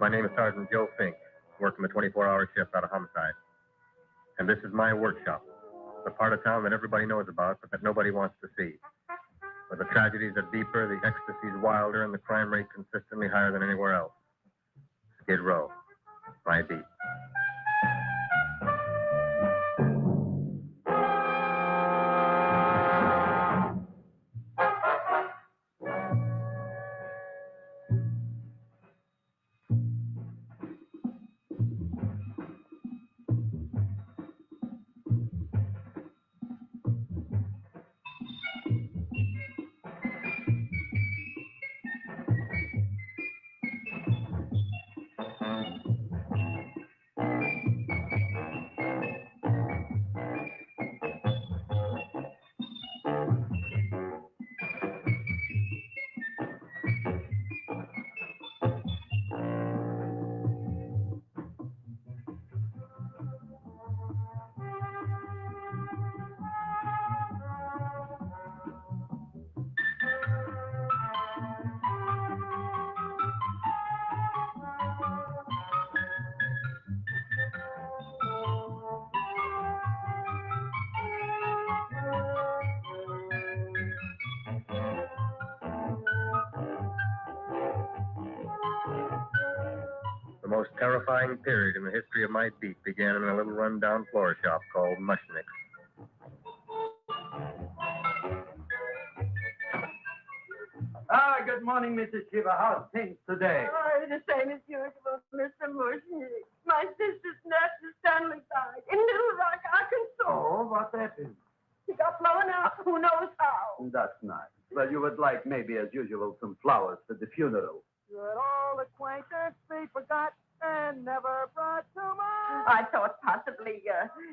My name is Sergeant Joe Fink, working the 24-hour shift out of homicide. And this is my workshop, the part of town that everybody knows about, but that nobody wants to see. Where the tragedies are deeper, the ecstasy's wilder, and the crime rate consistently higher than anywhere else. Skid Row, my beat. The most terrifying period in the history of my beat began in a little rundown floor shop called Mushnik. Good morning, Mrs. Shiva. How's things today? Oh, the same as usual, Mr. Mushnik. My sister's nephew Stanley died in Little Rock, Arkansas. Oh, what happened? He got blown up. Who knows how? That's nice. Well, you would like, maybe as usual, some flowers for the funeral. Good old acquaintance be forgot and never brought to mind. I thought possibly,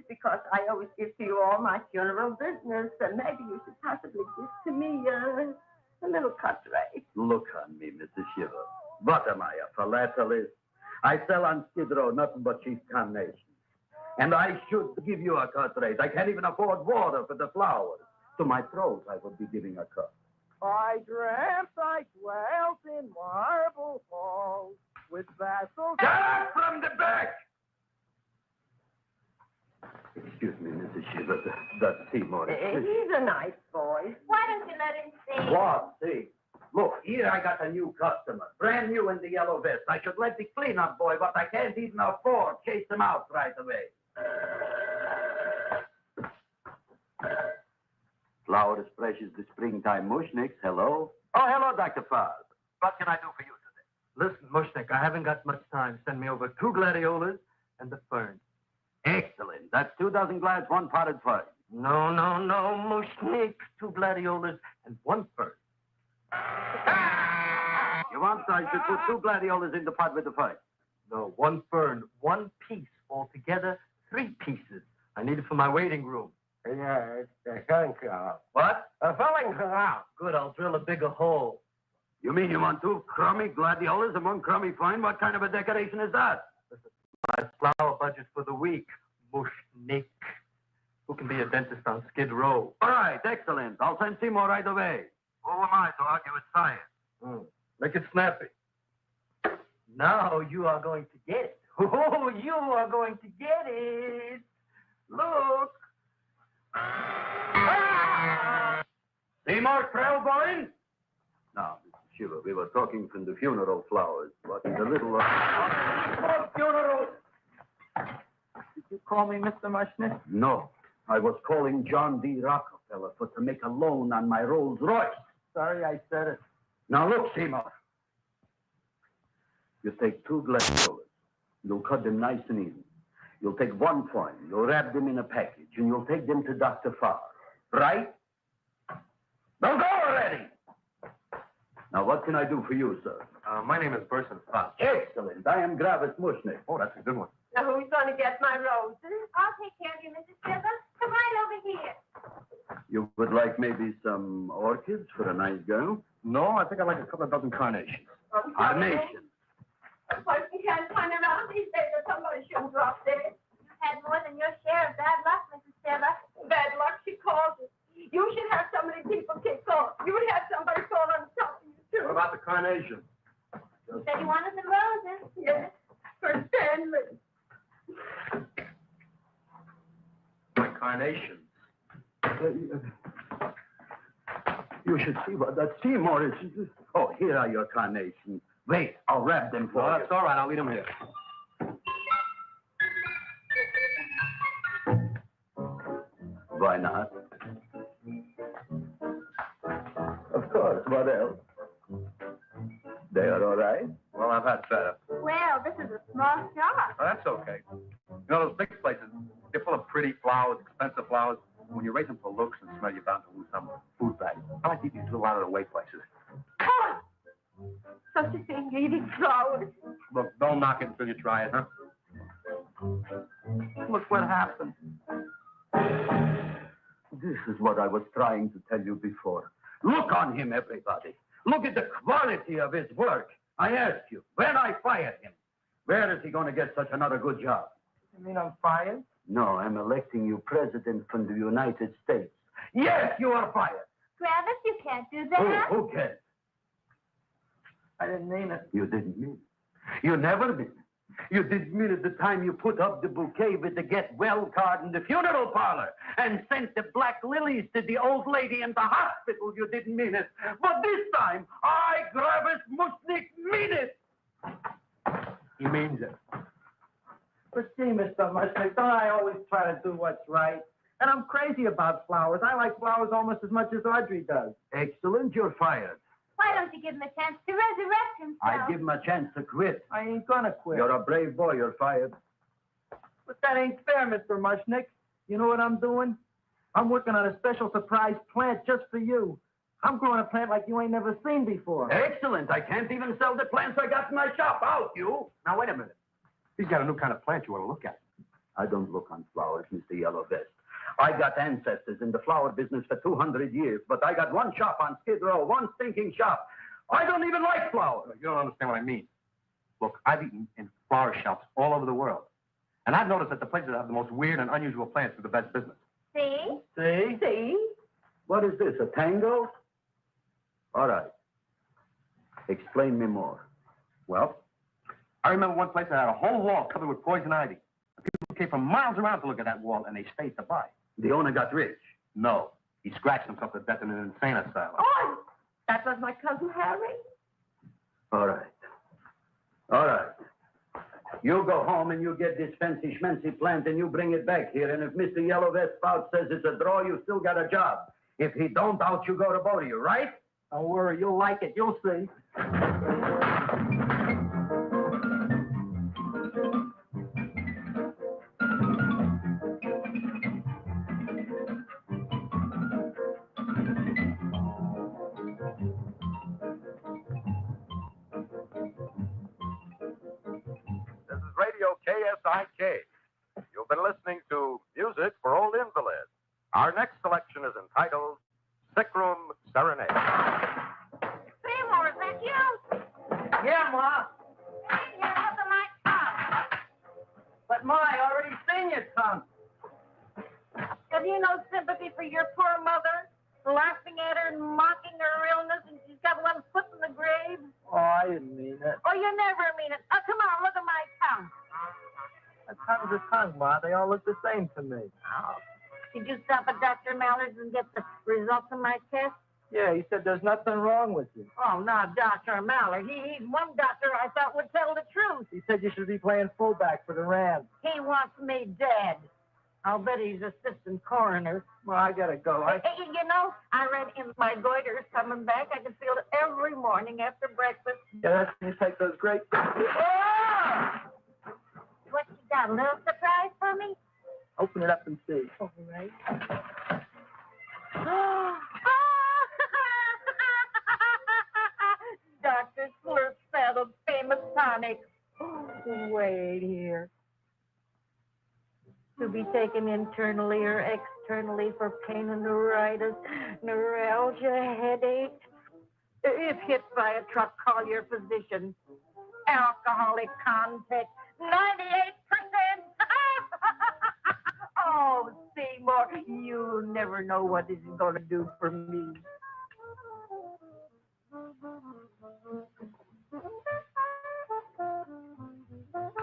because I always give to you all my funeral business, maybe you should possibly give to me a little cut rate. Look on me, Mrs. Shiva. What am I, a philatelist? I sell on Skid Row nothing but cheap carnations. And I should give you a cut rate. I can't even afford water for the flowers. To my throat, I would be giving a cut. I dreamt I dwelt in marble halls with vassals. Get out from the back! Excuse me, Mrs. Shiva. That's Seymour. He's a nice boy. Why don't you let him see? What? See? Look, here I got a new customer. Brand new in the yellow vest. I should let the cleanup boy, but I can't even afford chase him out right away. Flowers fresh as the springtime Mushniks. Hello? Oh, hello, Dr. Faz. What can I do for you today? Listen, Mushnik, I haven't got much time. Send me over 2 gladiolas and the fern. Excellent. That's 2 dozen glads, 1 potted fern. No, Mushnik. 2 gladiolas and 1 fern. You want I should put 2 gladiolas in the pot with the fern? No, 1 fern, 1 piece. Altogether, 3 pieces. I need it for my waiting room. Yes, thank you. What? A filling out. Good, I'll drill a bigger hole. You mean you want 2 crummy gladiolas and 1 crummy fern? What kind of a decoration is that? My flower budget for the week, Mushnik. Who can be a dentist on Skid Row? All right, excellent. I'll send Seymour right away. Who am I to argue with science? Make it snappy. Now you are going to get it. Oh, you are going to get it. Look. Seymour Trailborn? Now, Mr. Shiva, we were talking from the funeral flowers. What is a little... Funeral. Did you call me Mr. Mushnik? No. I was calling John D. Rockefeller to make a loan on my Rolls Royce. Sorry I said it. Now, look, Seymour. You take 2 gladiolas. You'll cut them nice and even. You'll take 1 coin. You'll wrap them in a package, and you'll take them to Dr. Farr. Right? Now go already! Now, what can I do for you, sir? My name is Burson Fox. Excellent. I am Gravis Mushnik. Oh, that's a good one. Now, who's going to get my roses? I'll take care of you, Mrs. Shiva. Come right over here. You would like maybe some orchids for a nice girl? No, I think I'd like a couple of dozen carnations. Carnation. A person can't turn around these days or somebody shouldn't drop dead. You've had more than your share of bad luck, Mrs. Shiva. Bad luck, she calls it. You should have so many people kicked off. You would have somebody fall on top of you, too. What about the carnation? You said you wanted some roses. Yes, For Stanley. My carnations. You should see what that Seymour is. Oh, here are your carnations. Wait, I'll wrap them for Oh, you. that's all right. I'll leave them here. Why not? Of course. What else? They are all right? Well, I've had better. Well, this is a small shop. Oh, that's okay. You know, those big places, they're full of pretty flowers, expensive flowers. When you raise them for looks and smell, you're bound to lose some food value. I like these little out-of-the-way places. Oh, such a thing, eating flowers. Look, don't knock it until you try it, huh? Look what happened. This is what I was trying to tell you before. Look on him, everybody. Look at the quality of his work. I asked you, when I fired him, where is he going to get such another good job? You mean I'm fired? No, I'm electing you president from the United States. Yes, you are fired. Travis, you can't do that. Who cares? I didn't mean it. You didn't mean it. You never mean it. You didn't mean it the time you put up the bouquet with the get well card in the funeral parlor and sent the black lilies to the old lady in the hospital. You didn't mean it. But this time, I, Travis Mushnik, mean it. He means it. But see, Mr. Mushnik, don't I always try to do what's right? And I'm crazy about flowers. I like flowers almost as much as Audrey does. Excellent, you're fired. Why don't you give him a chance to resurrect himself? I give him a chance to quit. I ain't gonna quit. You're a brave boy, you're fired. But that ain't fair, Mr. Mushnik. You know what I'm doing? I'm working on a special surprise plant just for you. I'm growing a plant like you ain't never seen before. Excellent. I can't even sell the plants I got in my shop. Out, you. Now, wait a minute. He's got a new kind of plant you want to look at. I don't look on flowers, Mr. Yellow Vest. I got ancestors in the flower business for 200 years, but I got one shop on Skid Row, one stinking shop. I don't even like flowers. You don't understand what I mean. Look, I've eaten in flower shops all over the world. And I've noticed that the places that have the most weird and unusual plants do the best business. See? See? See? What is this, a tango? All right. Explain me more. Well, I remember one place that had a whole wall covered with poison ivy. People came from miles around to look at that wall, and they stayed to buy. The owner got rich. No. He scratched himself to death in an insane asylum. Oh, that was my cousin Harry. All right. All right. You go home and you get this fancy schmancy plant and you bring it back here. And if Mr. Yellow Vest Spout says it's a draw, you still got a job. If he don't, out you go to both of you, right? Don't worry, you'll like it. You'll see. This is Radio KSIK. You've been listening to Music for Old Invalids. Our next selection is entitled Sick Room Serenade. Seymour, is that you? Yeah, Ma. Hey, here, look at my car. But, Ma, I already seen your tongue. Have you no sympathy for your poor mother? Laughing at her and mocking her illness, and she's got one foot in the grave? Oh, I didn't mean it. Oh, you never mean it. Oh, come on, look at my tongue. A tongue's a tongue, Ma. They all look the same to me. Oh. Did you stop at Dr. Mallard's and get the results of my test? Yeah, he said there's nothing wrong with you. Oh, now, Dr. Mallard. He's one doctor I thought would tell the truth. He said you should be playing fullback for the Rams. He wants me dead. I'll bet he's assistant coroner. Well, I gotta go. Hey, you know, I read in my goiter's coming back. I can feel it every morning after breakfast. Yeah, that's when you take those great... Oh! What you got, a little surprise for me? Open it up and see. All right. Dr. Slurp saddled famous tonic. Wait here. To be taken internally or externally for pain and neuritis, neuralgia, headache. If hit by a truck, call your physician. Alcoholic contact, 98%. Oh, Seymour, you never know what this is going to do for me.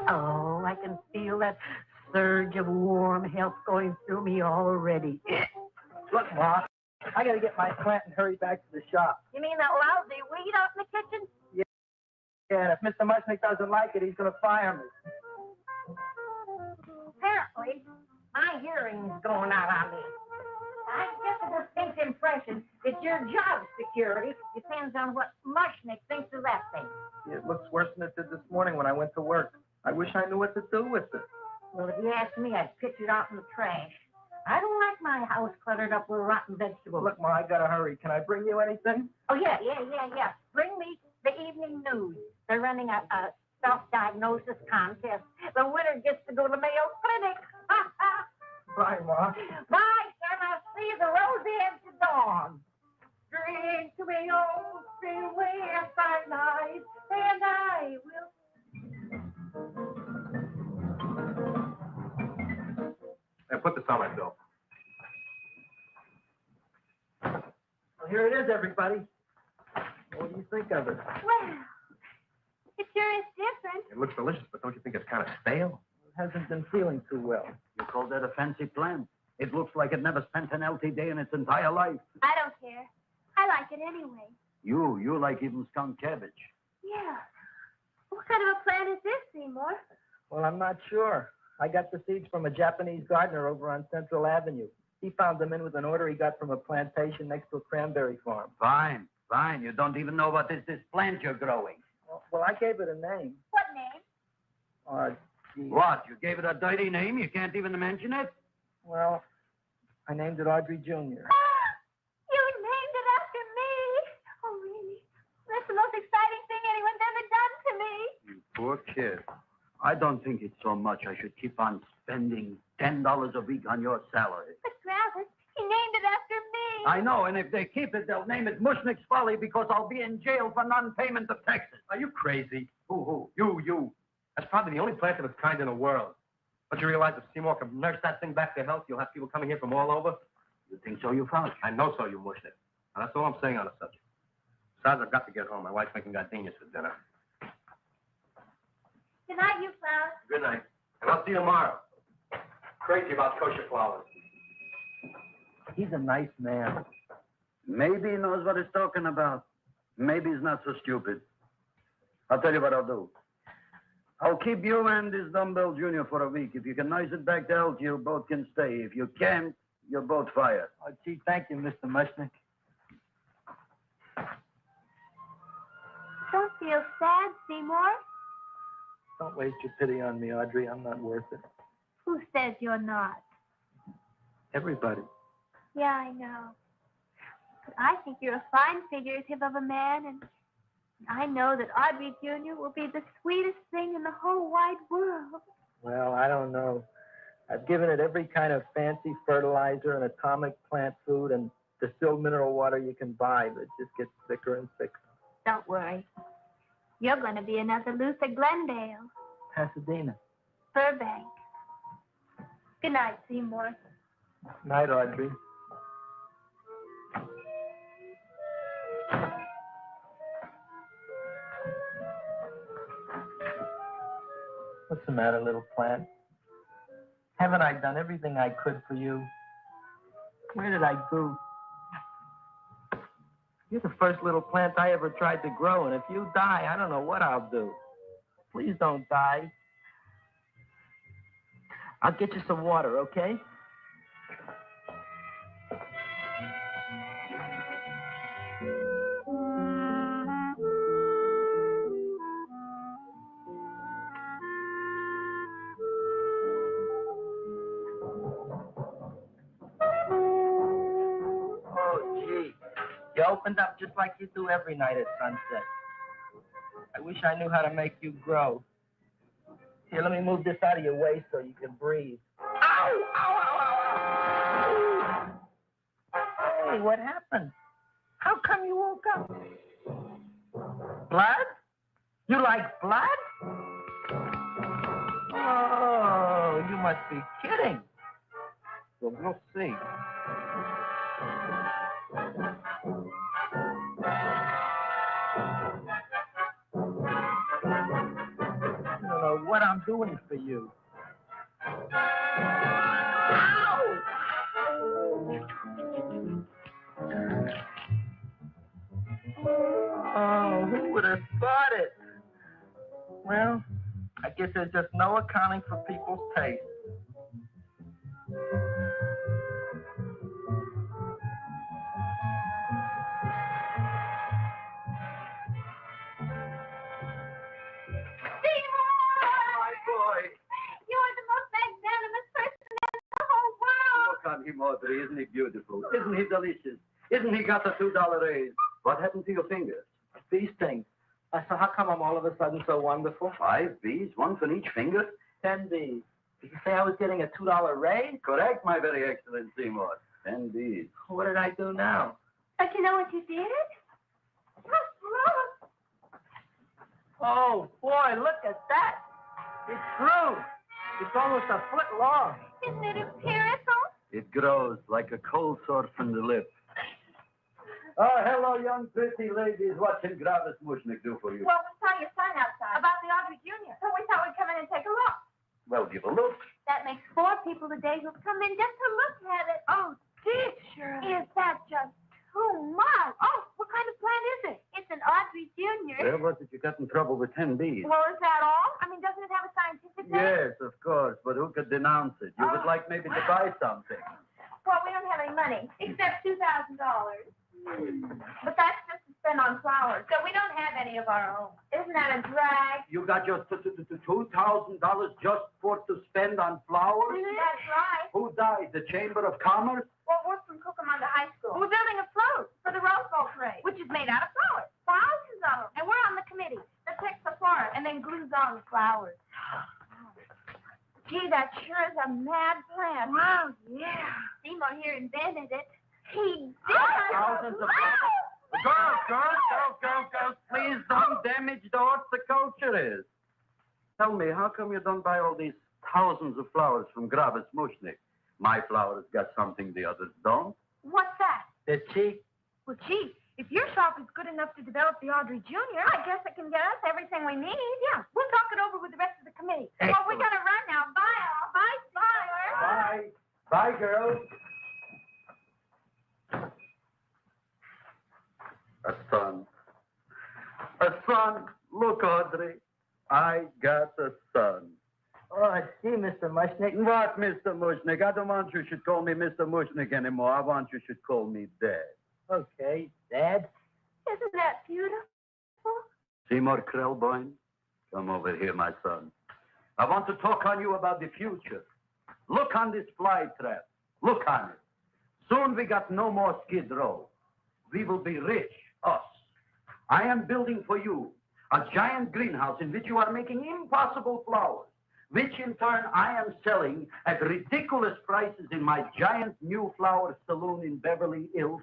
Oh, I can feel that surge of warm health going through me already. Look, Ma, I got to get my plant and hurry back to the shop. You mean that lousy weed out in the kitchen? Yeah, and if Mr. Mushnik doesn't like it, he's going to fire me. Apparently, my hearing's going out on me. I get the distinct impression that your job security depends on what Mushnik thinks of that thing. It looks worse than it did this morning when I went to work. I wish I knew what to do with it. Well, if you ask me, I'd pitch it out in the trash. I don't like my house cluttered up with rotten vegetables. Look, Ma, I got to hurry. Can I bring you anything? Oh, yeah. Bring me the evening news. They're running a self-diagnosis contest. The winner gets to go to Mayo Clinic. Bye, Ma. Bye, son. I'll see you the rosy edge of dawn. Drink to me, old freeway, by night, and I will. Hey, put this on my bill. Well, here it is, everybody. What do you think of it? Well, it sure is different. It looks delicious, but don't you think it's kind of stale? It hasn't been feeling too well. You call that a fancy plant? It looks like it never spent an LT day in its entire life. I don't care. I like it anyway. You like even skunk cabbage. Yeah. What kind of a plant is this, Seymour? Well, I'm not sure. I got the seeds from a Japanese gardener over on Central Avenue. He found them in with an order he got from a plantation next to a cranberry farm. Fine. You don't even know what is this plant you're growing. Well, I gave it a name. What name? Gee. What? You gave it a dirty name? You can't even mention it? Well, I named it Audrey Jr. You named it after me. Oh, really? That's the most exciting thing anyone's ever done to me. You poor kid. I don't think it's so much I should keep on spending $10 a week on your salary. But Travis, he named it after me. I know, and if they keep it, they'll name it Mushnik's Folly because I'll be in jail for non-payment of taxes. Are you crazy? Who? You. That's probably the only plant of its kind in the world. Don't you realize if Seymour can nurse that thing back to health, you'll have people coming here from all over? You think so, you found? I know so, you Mushnik. Now, that's all I'm saying on the subject. Besides, I've got to get home. My wife's making gardenias for dinner. Good night, you flowers. Good night. And I'll see you tomorrow. Crazy about kosher flowers. He's a nice man. Maybe he knows what he's talking about. Maybe he's not so stupid. I'll tell you what I'll do. I'll keep you and this dumbbell junior for a week. If you can nurse it back to health, you both can stay. If you can't, you're both fired. Oh, gee, thank you, Mr. Mushnik. Don't feel sad, Seymour. Don't waste your pity on me, Audrey. I'm not worth it. Who says you're not? Everybody. Yeah, I know. But I think you're a fine figurative of a man, and I know that Audrey Jr. will be the sweetest thing in the whole wide world. Well, I don't know. I've given it every kind of fancy fertilizer and atomic plant food and distilled mineral water you can buy, but it just gets thicker and thicker. Don't worry. You're going to be another Luther Glendale. Pasadena. Burbank. Good night, Seymour. Night, Audrey. What's the matter, little plant? Haven't I done everything I could for you? Where did I go? You're the first little plant I ever tried to grow, and if you die, I don't know what I'll do. Please don't die. I'll get you some water, okay? You opened up just like you do every night at sunset. I wish I knew how to make you grow. Here, let me move this out of your way so you can breathe. Ow! Ow, ow, ow, ow! Hey, what happened? How come you woke up? Blood? You like blood? Oh, you must be kidding. Well, we'll see. I don't know what what I'm doing for you. Oh, who would have thought it? Well, I guess there's just no accounting for people's taste. My boy. You're the most magnanimous person in the whole world. Look on him, Audrey. Isn't he beautiful? Isn't he delicious? Isn't he got the $2 raise? What happened to your fingers? These things. So how come I'm all of a sudden so wonderful? 5 B's, one for each finger? 10 B's. Did you say I was getting a $2 raise? Correct, my very excellent Seymour. 10 B's. What did I do now? But you know what you did? Look. Oh, boy, look at that. It grew. It's almost a foot long. Isn't it empirical? It grows like a cold sore from the lip. Oh, hello, young pretty ladies. What can Gravis Mushnik do for you? Well, we saw your sign outside about the Audrey Jr. So we thought we'd come in and take a look. Well, give a look. That makes 4 people today who've come in just to look at it. Oh, teacher. Is that just too much? Oh, what kind of plant is it? It's an Audrey Jr. Well, what did you get in trouble with 10 B's? Well, is that all? I mean, doesn't it have a scientific name? Yes, of course, but who could denounce it? You would like maybe to buy something. Well, we don't have any money, except $2,000. But that's just to spend on flowers, so we don't have any of our own. Isn't that a drag? You got your $2,000 just for to spend on flowers? That's right. Who died? The Chamber of Commerce? Well, we're from Cucamonga High School. We're building a float for the Rose Bowl parade, which is made out of flowers. Thousands of them. And we're on the committee that picks the flora and then glues on the flowers. Gee, that sure is a mad plan. Wow, yeah. Seymour here invented it. He did. Thousands of Girls, please don't damage the horticulture is. Tell me, how come you don't buy all these thousands of flowers from Gravis Mushnik? My flowers got something the others don't. What's that? They're cheap. Well, gee, if your shop is good enough to develop the Audrey Jr., I guess it can get us everything we need. Yeah, we'll talk it over with the rest of the committee. Excellent. Well, we gotta run now. Bye, all. Bye, flowers. Bye. Bye, girls. A son. A son. Look, Audrey. I got a son. Oh, I see, Mr. Mushnik. What, Mr. Mushnik? I don't want you should call me Mr. Mushnik anymore. I want you should call me Dad. Okay, Dad. Isn't that beautiful? Seymour Krellboyne, come over here, my son. I want to talk on you about the future. Look on this fly trap. Look on it. Soon we got no more Skid Row. We will be rich, us. I am building for you a giant greenhouse in which you are making impossible flowers, which in turn I am selling at ridiculous prices in my giant new flower saloon in Beverly Hills.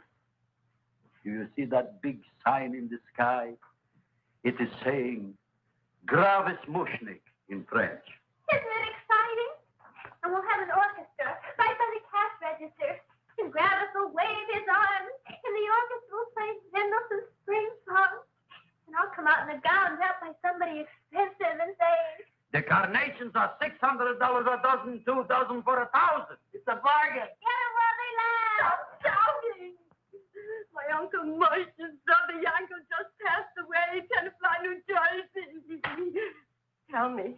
Do you see that big sign in the sky? It is saying, Gravis Mushnik in French. Isn't it exciting? And we'll have an orchestra right by the cash register. And Gravis will wave his arms, and the orchestra will play Mendelssohn's Spring Song. And I'll come out in a gown wrapped by somebody expensive and say, The carnations are $600 a dozen, 2 dozen for $1,000. It's a bargain. get it while they last. Stop shouting! My Uncle Mush's brother Yankel just passed away in Tenafly, New Jersey. Tell me,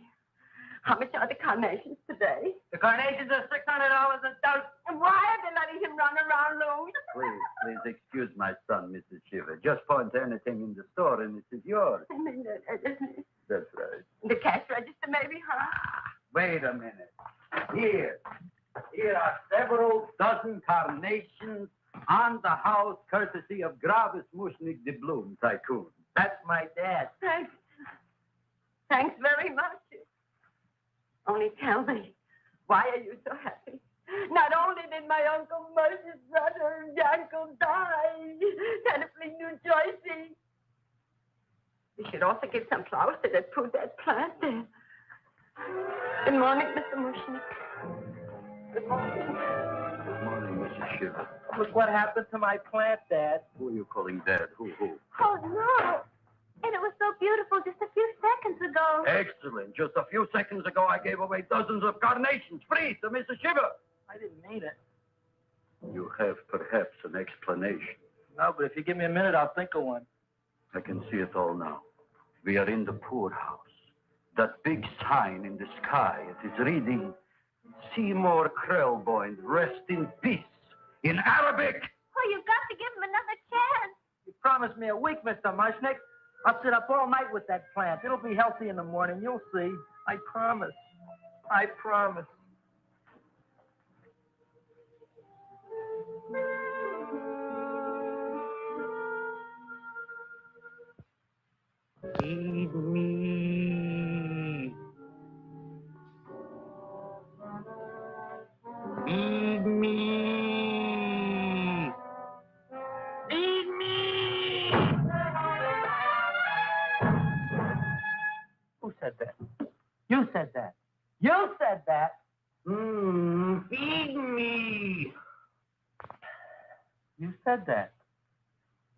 how much are the carnations today? The carnations are $600 a dozen. And why are they letting him run around loose? Please excuse my son, Mrs. Shiver. Just point to anything in the store and it is yours. I mean, That's right. the cash register maybe, huh? Wait a minute. Here are several dozen carnations on the house courtesy of Gravis Mushnik, the Bloom Tycoon. That's my dad. Thanks. Thanks very much. Only tell me, why are you so happy? Not only did my Uncle Mush's brother Yankel die, Tenafly, New Jersey. You should also give some flowers to that poor dead plant there. Good morning, Mr. Mushnik. Good morning. Good morning, Mrs. Shiver. Look what happened to my plant, Dad. Who are you calling Dad? Who? Oh, no. And it was so beautiful just a few seconds ago. ago? Excellent. Just a few seconds ago, I gave away dozens of carnations free to Mrs. Shiver. I didn't mean it. You have perhaps an explanation. No, but if you give me a minute, I'll think of one. I can see it all now. We are in the poorhouse. That big sign in the sky, it is reading, Seymour Krellboy, rest in peace, in Arabic. Oh, you've got to give him another chance. You promised me a week, Mr. Mushnik. I'll sit up all night with that plant. It'll be healthy in the morning. You'll see. I promise. I promise. Feed me. Feed me. Feed me. Who said that? You said that. You said that. Feed me. You said that.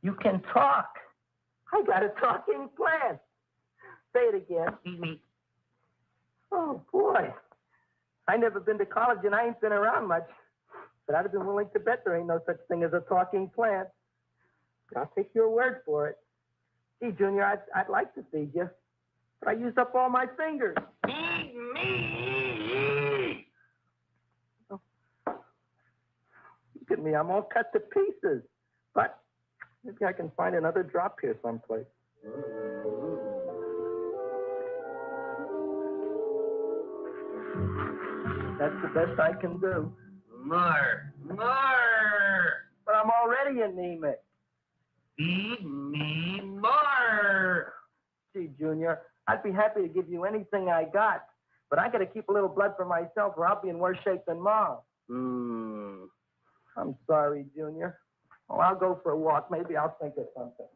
You can talk. I got a talking plant. Say it again. Feed me. Oh, boy. I never been to college and I ain't been around much. But I'd have been willing to bet there ain't no such thing as a talking plant. I'll take your word for it. Gee, Junior, I'd like to feed you, but I used up all my fingers. Feed me! Oh. Look at me, I'm all cut to pieces. But maybe I can find another drop here someplace. That's the best I can do. More. But I'm already anemic. Feed me more. Gee, Junior, I'd be happy to give you anything I got, but I got to keep a little blood for myself or I'll be in worse shape than Mom. I'm sorry, Junior. Well, I'll go for a walk. Maybe I'll think of something.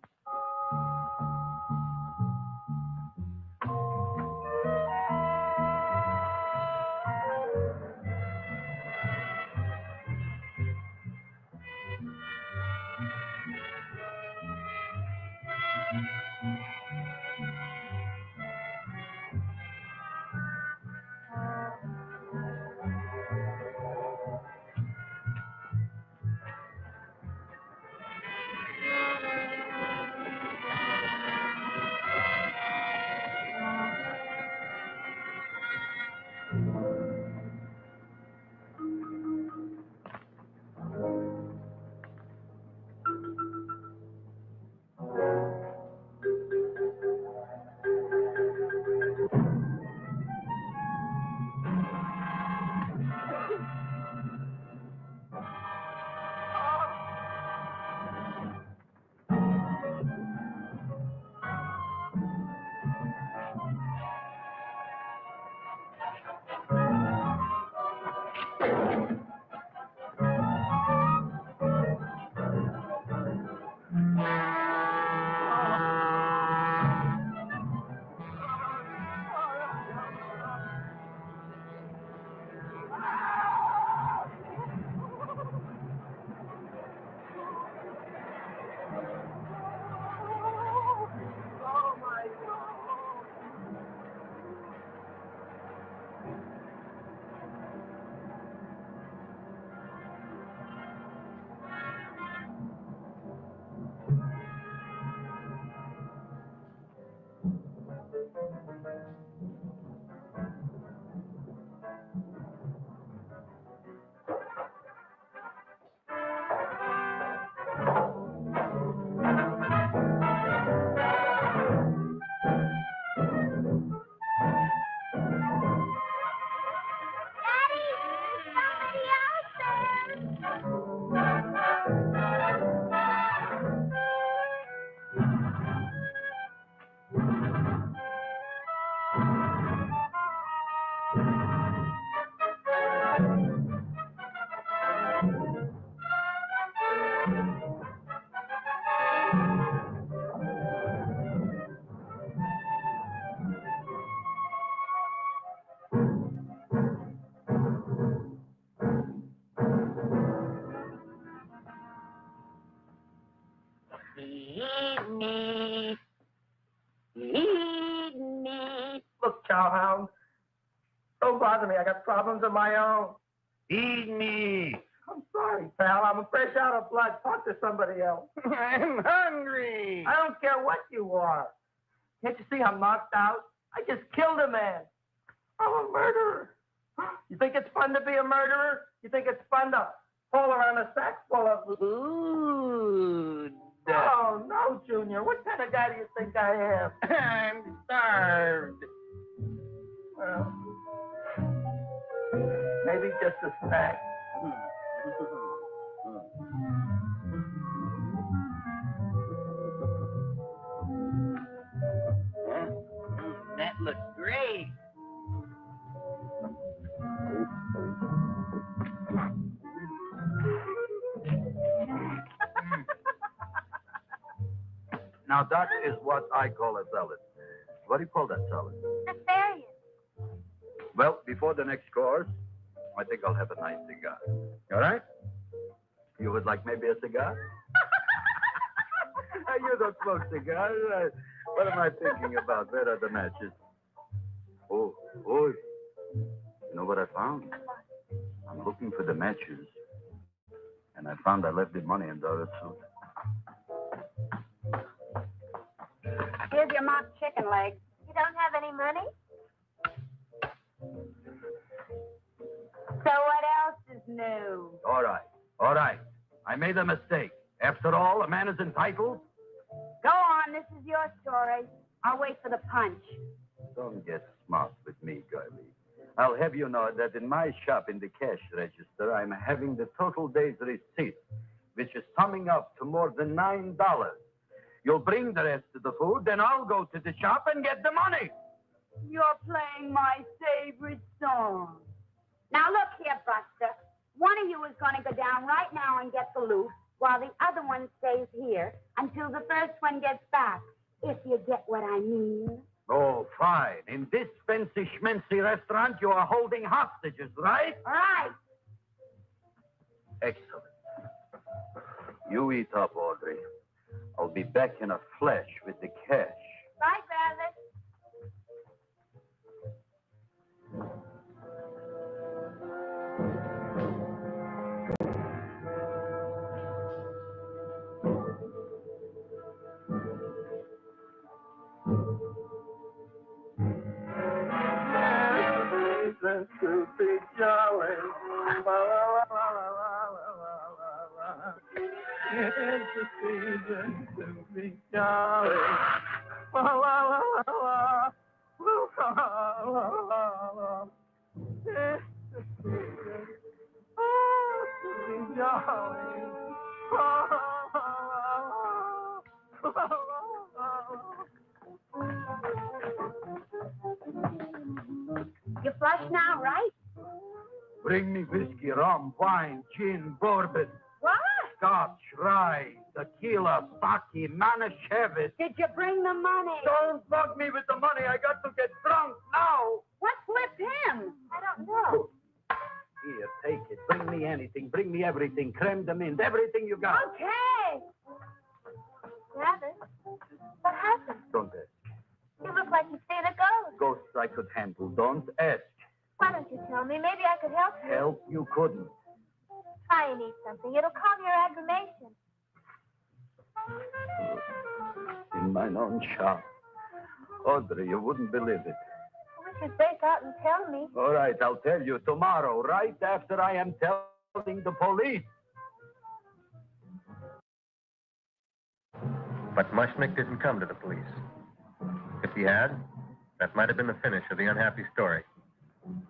Feed me. Feed me. cowhound. Don't bother me. I got problems of my own. Feed me. I'm sorry, pal. I'm fresh out of blood. Talk to somebody else. I'm hungry. I don't care what you are. Can't you see I'm knocked out? I just killed a man. I'm a murderer. You think it's fun to be a murderer? You think it's fun to haul around a sack full of... Food. Oh, no, Junior. What kind of guy do you think I am? I'm starved. Well, maybe just a snack. That looks great. Now, that is what I call a salad. What do you call that salad? Asparagus. Well, before the next course, I think I'll have a nice cigar. All right? You would like maybe a cigar? You don't smoke cigars. What am I thinking about? Where are the matches? Oh. You know what I found? I'm looking for the matches. And I found I left the money in the other suit. Here's your mock chicken leg. You don't have any money? So what else is new? All right. I made a mistake. After all, a man is entitled. Go on, this is your story. I'll wait for the punch. Don't get smart with me, girlie. I'll have you know that in my shop in the cash register, I'm having the total day's receipt, which is summing up to more than $9. You'll bring the rest of the food, then I'll go to the shop and get the money. You're playing my favorite song. Now look here, Buster. One of you is going to go down right now and get the loot, while the other one stays here until the first one gets back, if you get what I mean. Oh, fine. In this fancy schmancy restaurant, you are holding hostages, right? All right. Excellent. You eat up, Audrey. I'll be back in a flash with the cash. Bye, brother. To be jolly. La, la, la, la, la, la, la. It's the season to be jolly. La, la, la, la, la. La, la, la, la. It's the season to be jolly. La, la, la, la, la. You flush now, right? Bring me whiskey, rum, wine, gin, bourbon, What? scotch, rye, tequila, sake, Manischewitz. Did you bring the money? Don't bug me with the money. I got to get drunk now. What's with him? I don't know. Here, take it. Bring me anything. Bring me everything. Creme de menthe, everything you got. Okay. Rabbit, what happened? Don't ask. You look like you've seen a ghost. Ghosts I could handle. Don't ask. Why don't you tell me? Maybe I could help you. Help you couldn't. Try and eat something. It'll calm your aggravation. In my own shop. Audrey, you wouldn't believe it. I wish you'd break out and tell me. All right, I'll tell you tomorrow, right after I am telling the police. But Mushnik didn't come to the police. If he had, that might have been the finish of the unhappy story.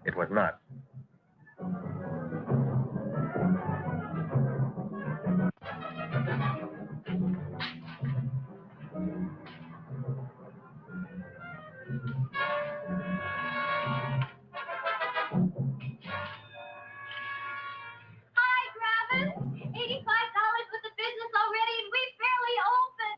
It was not. Hi, Travis. $85 with the business already, and we barely open.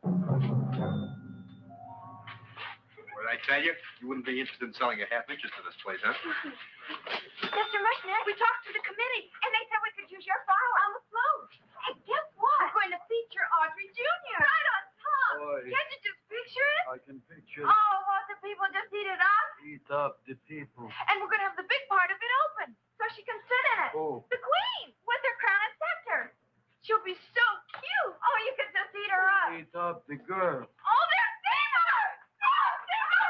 What did I tell you? You wouldn't be interested in selling a half interest in this place, huh? Mr. Mushnik, we talked to the committee, and they said we could use your file on the float. And guess what? We're going to feature Audrey Jr. Right on top. Boy. Can't you just picture it? I can picture Oh, won't the people just eat it up? Eat Eat up the people. And we're going to have the big part of it open, so she can sit in it. Oh. The queen, with her crown and scepter. She'll be so cute. Oh, you could just eat her up. Eat up the girl. Oh, there's Seymour! Oh, Seymour!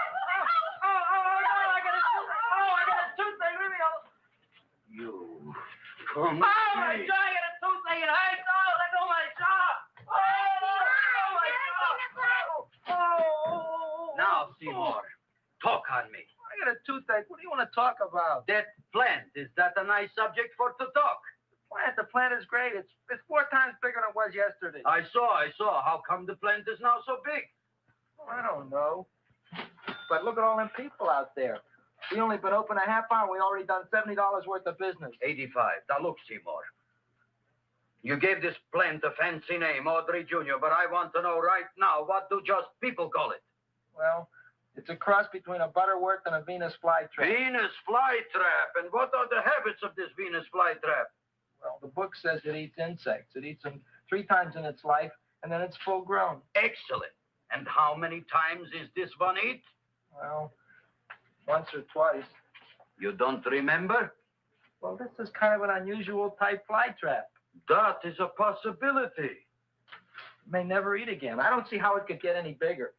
I got a toothache. Leave me alone. You come Oh, my jaw, I got a toothache. It hurts. Oh, let go of my jaw. Oh, my jaw. Oh. Now, Seymour, talk on me. I got a toothache. What do you want to talk about? That plant, is that a nice subject for to talk? The plant is great. It's 4 times bigger than it was yesterday. I saw. How come the plant is now so big? I don't know. But look at all them people out there. We only been open a half hour. We already done $70 worth of business. 85. Now, look, Seymour. You gave this plant a fancy name, Audrey Jr., but I want to know right now, what do just people call it? Well, it's a cross between a butterworth and a Venus flytrap. Venus flytrap. And what are the habits of this Venus flytrap? Well, the book says it eats insects. It eats them 3 times in its life, and then it's full grown. Excellent. And how many times is this one eat? Well, once or twice. You don't remember? Well, this is kind of an unusual type flytrap. That is a possibility. It may never eat again. I don't see how it could get any bigger.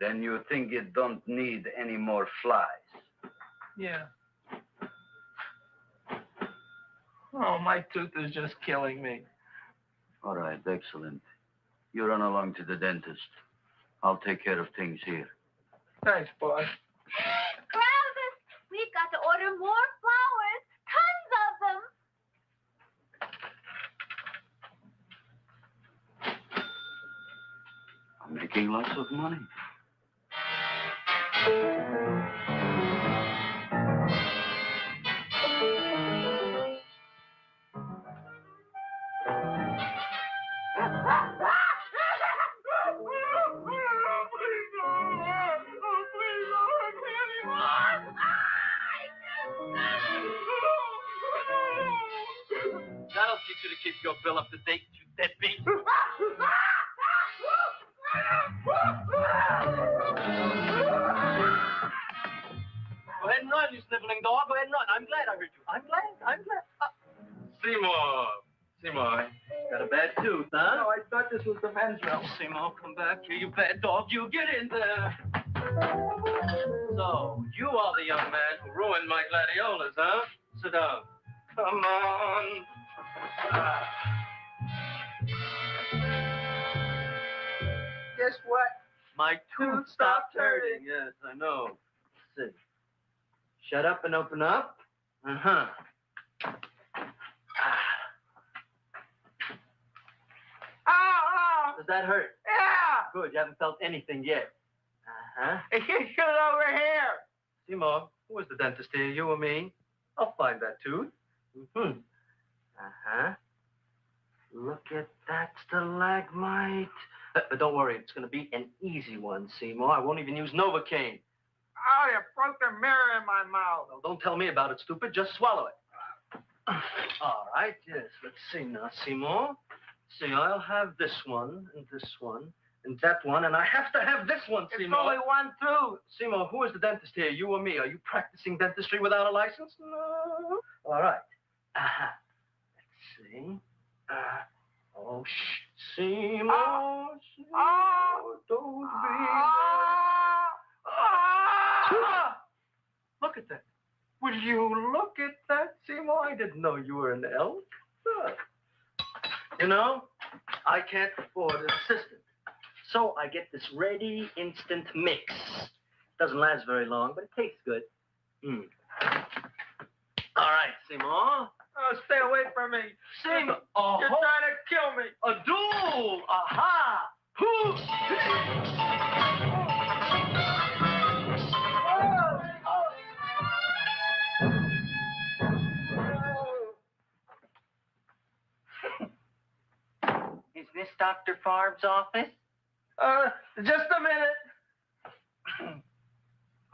Then you think it don't need any more flies? Yeah. Oh, my tooth is just killing me. All right, excellent. You run along to the dentist. I'll take care of things here. Thanks, boss. Travis, we've got to order more flowers. Tons of them. I'm making lots of money. That'll teach you to keep your bill up to date, you deadbeat. Go ahead and run, you sniveling dog. Go ahead and run. I'm glad I heard you. I'm glad. Seymour, Got a bad tooth, huh? No, I thought this was the men's room. Seymour, come back here, you bad dog. You get in there. So, you are the young man who ruined my gladiolas, huh? Sit down. Come on. Guess what? My tooth stopped hurting. Yes, I know. Let's see. Shut up and open up. Uh-huh. Oh! Does that hurt? Yeah! Good, you haven't felt anything yet. Uh-huh. You shoot over here. Seymour, who is the dentist here, you or me? I'll find that tooth. Mm-hmm. Uh-huh. Look at that stalagmite. But don't worry, it's going to be an easy one, Seymour. I won't even use Novocaine. Oh, you broke the mirror in my mouth. Well, don't tell me about it, stupid. Just swallow it. All right, yes. Let's see now, Seymour. See, I'll have this one, and that one, and I have to have this one, It's Seymour. only one tooth. Seymour, who is the dentist here, you or me? Are you practicing dentistry without a license? No. All right. Uh-huh. Let's see. Oh, Seymour, Seymour, don't be... Look at that. Will you look at that, Seymour? I didn't know you were an elk. You know, I can't afford an assistant. So I get this ready instant mix. Doesn't last very long, but it tastes good. All right, Seymour. Oh, stay away from me. Seymour. You're trying to kill me. A duel. Aha. Is this Dr. Farb's office? Just a minute.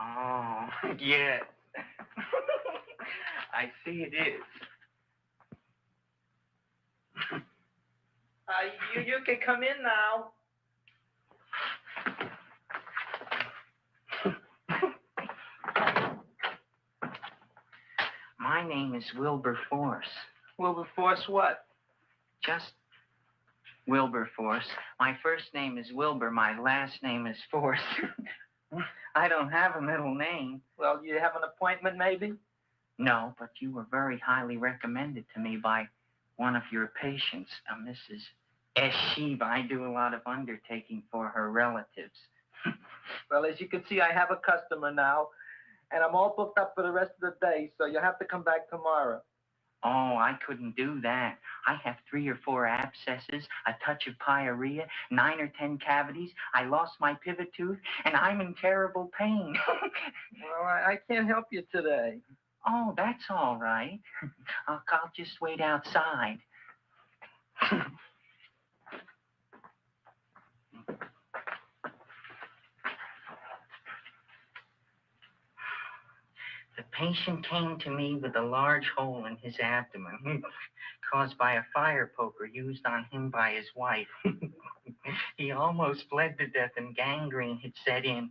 Oh, yes. I see it is. You can come in now. My name is Wilberforce. Wilberforce what? Just Wilberforce. My first name is Wilbur. My last name is Force. I don't have a middle name. Well, you have an appointment, maybe? No, but you were very highly recommended to me by one of your patients, Mrs. Eshiva. I do a lot of undertaking for her relatives. Well, as you can see, I have a customer now, and I'm all booked up for the rest of the day, so you'll have to come back tomorrow. Oh, I couldn't do that. I have 3 or 4 abscesses, a touch of pyorrhea, 9 or 10 cavities. I lost my pivot tooth, and I'm in terrible pain. Well, I can't help you today. Oh, that's all right. I'll just wait outside. The patient came to me with a large hole in his abdomen caused by a fire poker used on him by his wife. He almost bled to death and gangrene had set in.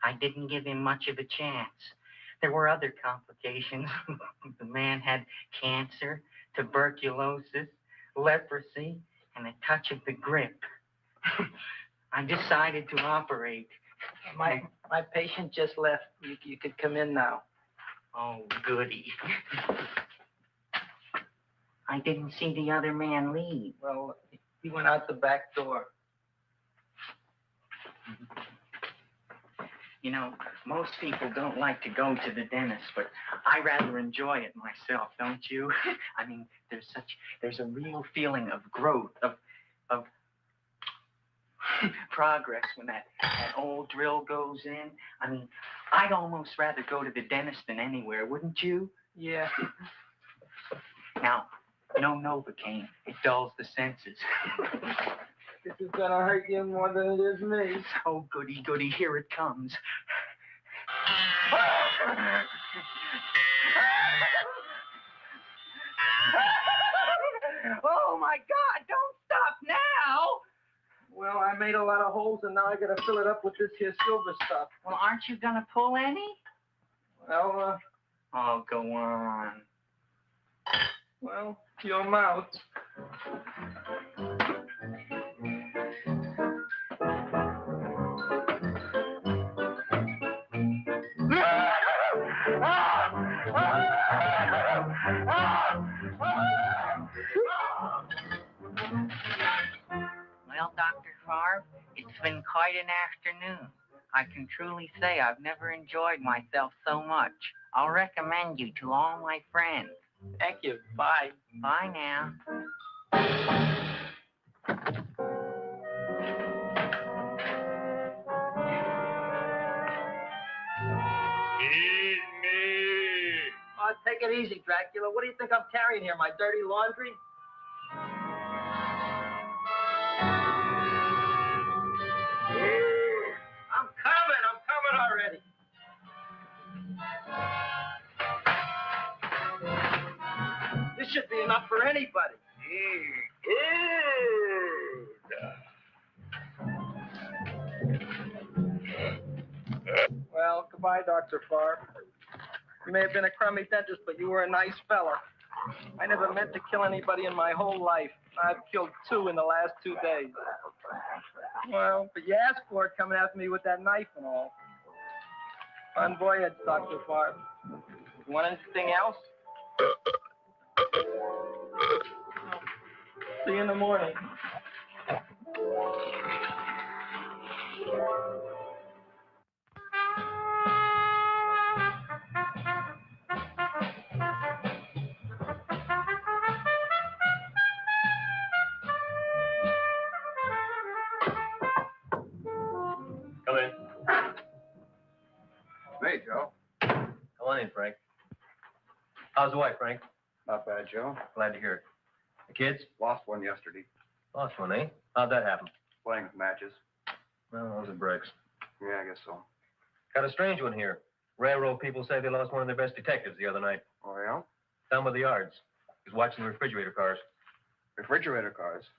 I didn't give him much of a chance. There were other complications. The man had cancer, tuberculosis, leprosy, and a touch of the grip. I decided to operate. My patient just left. You could come in now. Oh, goody. I didn't see the other man leave. Well, he went out the back door. You know, most people don't like to go to the dentist, but I rather enjoy it myself, don't you? I mean, there's a real feeling of growth, of progress when that old drill goes in. I mean, I'd almost rather go to the dentist than anywhere, wouldn't you? Yeah. Now, no Novocaine. It dulls the senses. This is gonna hurt you more than it is me. Oh, goody, goody, here it comes. Oh, my God, don't stop now! Well, I made a lot of holes, and now I gotta fill it up with this here silver stuff. Well, aren't you gonna pull any? Well, Oh, go on. well, your mouth. Well, Dr. Farb, it's been quite an afternoon. I can truly say I've never enjoyed myself so much. I'll recommend you to all my friends. Thank you. Bye. Bye now. Oh, take it easy, Dracula. What do you think I'm carrying here? My dirty laundry? I'm coming already. This should be enough for anybody. Well, goodbye, Dr. Farb. You may have been a crummy dentist, but you were a nice fella. I never meant to kill anybody in my whole life. I've killed 2 in the last 2 days. Well, but you asked for it coming after me with that knife and all. Bon voyage, Dr. Farb. You want anything else? See you in the morning. Come in. Hey, Joe. Come on in, Frank. How's the wife, Frank? Not bad, Joe. Glad to hear it. The kids? Lost one yesterday. Lost one, eh? How'd that happen? Playing with matches. Well, those are breaks. Yeah, I guess so. Got a strange one here. Railroad people say they lost one of their best detectives the other night. Oh, yeah? Down by the yards. He was watching the refrigerator cars. Refrigerator cars.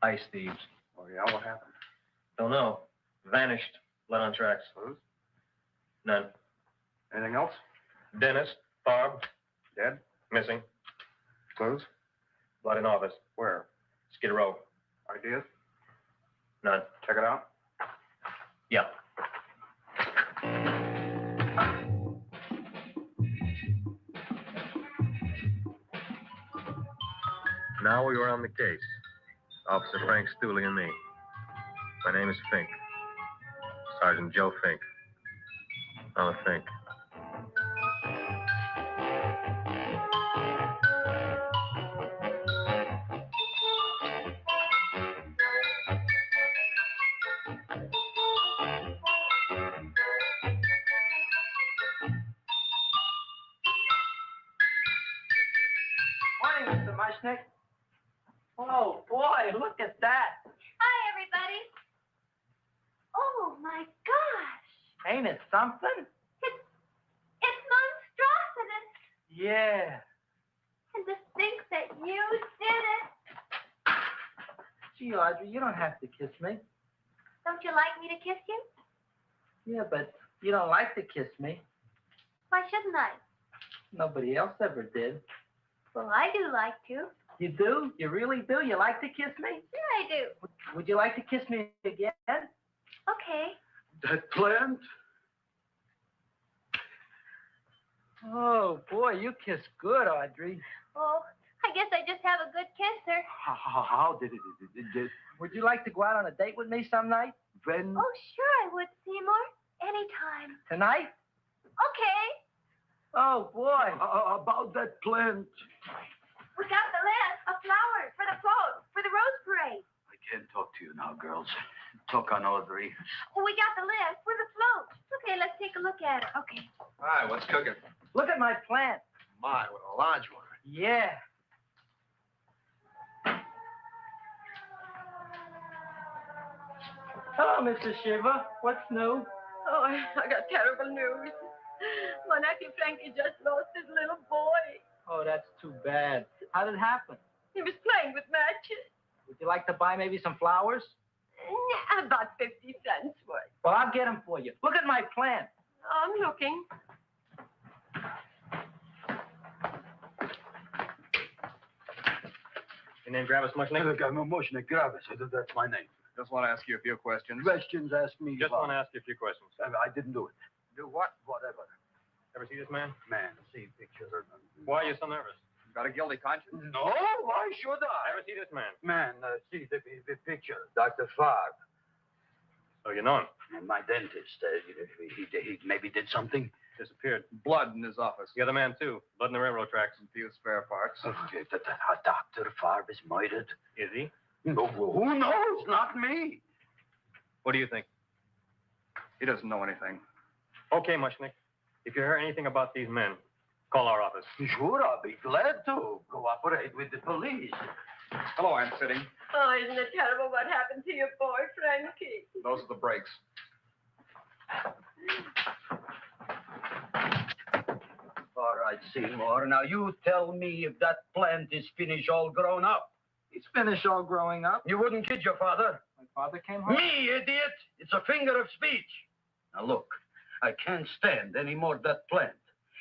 Ice thieves. Oh, yeah? What happened? Don't know. Vanished. Let on tracks. Clues? None. Anything else? Dennis, Barb, Dead? Missing. Clues? Blood in office. Where? Skid Row. Ideas? None. Check it out? Yeah. Now we were on the case. Officer Frank Stooley and me. My name is Fink. Sergeant Joe Fink. Another Fink. Morning, Mr. Mushnik. Oh, boy, look at that. Hi, everybody. Oh, my gosh. Ain't it something? It's monstrosity. Yeah. And to think that you did it. Gee, Audrey, you don't have to kiss me. Don't you like me to kiss you? Yeah, but you don't like to kiss me. Why shouldn't I? Nobody else ever did. Well, I do like to. You do? You really do? You like to kiss me? Sure I do. Would you like to kiss me again? Okay. That plant? Oh, boy, you kiss good, Audrey. Oh, I guess I just have a good kisser. How did it? Would you like to go out on a date with me some night? When? Oh, sure I would, Seymour. Anytime. Tonight? Okay. Oh, boy. About that plant. We got the list of flowers for the float, for the rose parade. I can't talk to you now, girls. Talk on Audrey. We got the list for the float. Okay, let's take a look at it. Okay. Hi, what's cooking? Look at my plant. My, what a large one. Yeah. Hello, Mr. Shiva. What's new? Oh, I got terrible news. My nephew Frankie just lost his little boy. Oh, that's too bad. How did it happen? He was playing with matches. Would you like to buy maybe some flowers? About 50 cents worth. Well, I'll get them for you. Look at my plant. I'm looking. Your name Gravis Mushnik? I'm Mushnik, Gravis. That's my name. Just want to ask you a few questions. Questions, ask me. Just want to ask you a few questions. I didn't do it. Do what? Whatever. Ever see this man? Man, see pictures. Why are you so nervous? Got a guilty conscience? No, why should I? Ever see this man? Man, see the picture. Dr. Farr. So you know him. My dentist. He maybe did something. Disappeared. Blood in his office. The other man, too. Blood in the railroad tracks. Some few spare parts. Okay, Dr. Farr is murdered. Is he? No, who knows? Not me. What do you think? He doesn't know anything. Okay, Mushnik. If you hear anything about these men, call our office. Sure, I'll be glad to cooperate with the police. Hello, Aunt Sitting. Oh, isn't it terrible what happened to your boy, Frankie? Those are the brakes. All right, Seymour. Now you tell me if that plant is finished all grown up. He's finished all growing up. You wouldn't kid your father. My father came home. Me, idiot! It's a figure of speech. Now look, I can't stand any more of that plant.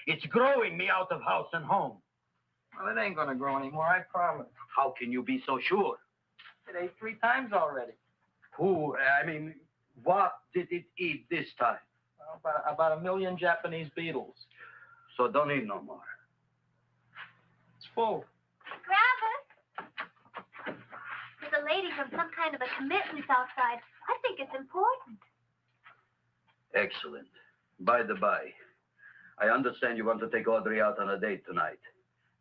It's growing me out of house and home. Well, it ain't gonna grow anymore, I promise. How can you be so sure? It ate 3 times already. What did it eat this time? Well, about 1 million Japanese beetles. So don't eat no more. It's full. Gravis. There's a lady from some kind of a commitment outside. I think it's important. Excellent. By the by, I understand you want to take Audrey out on a date tonight.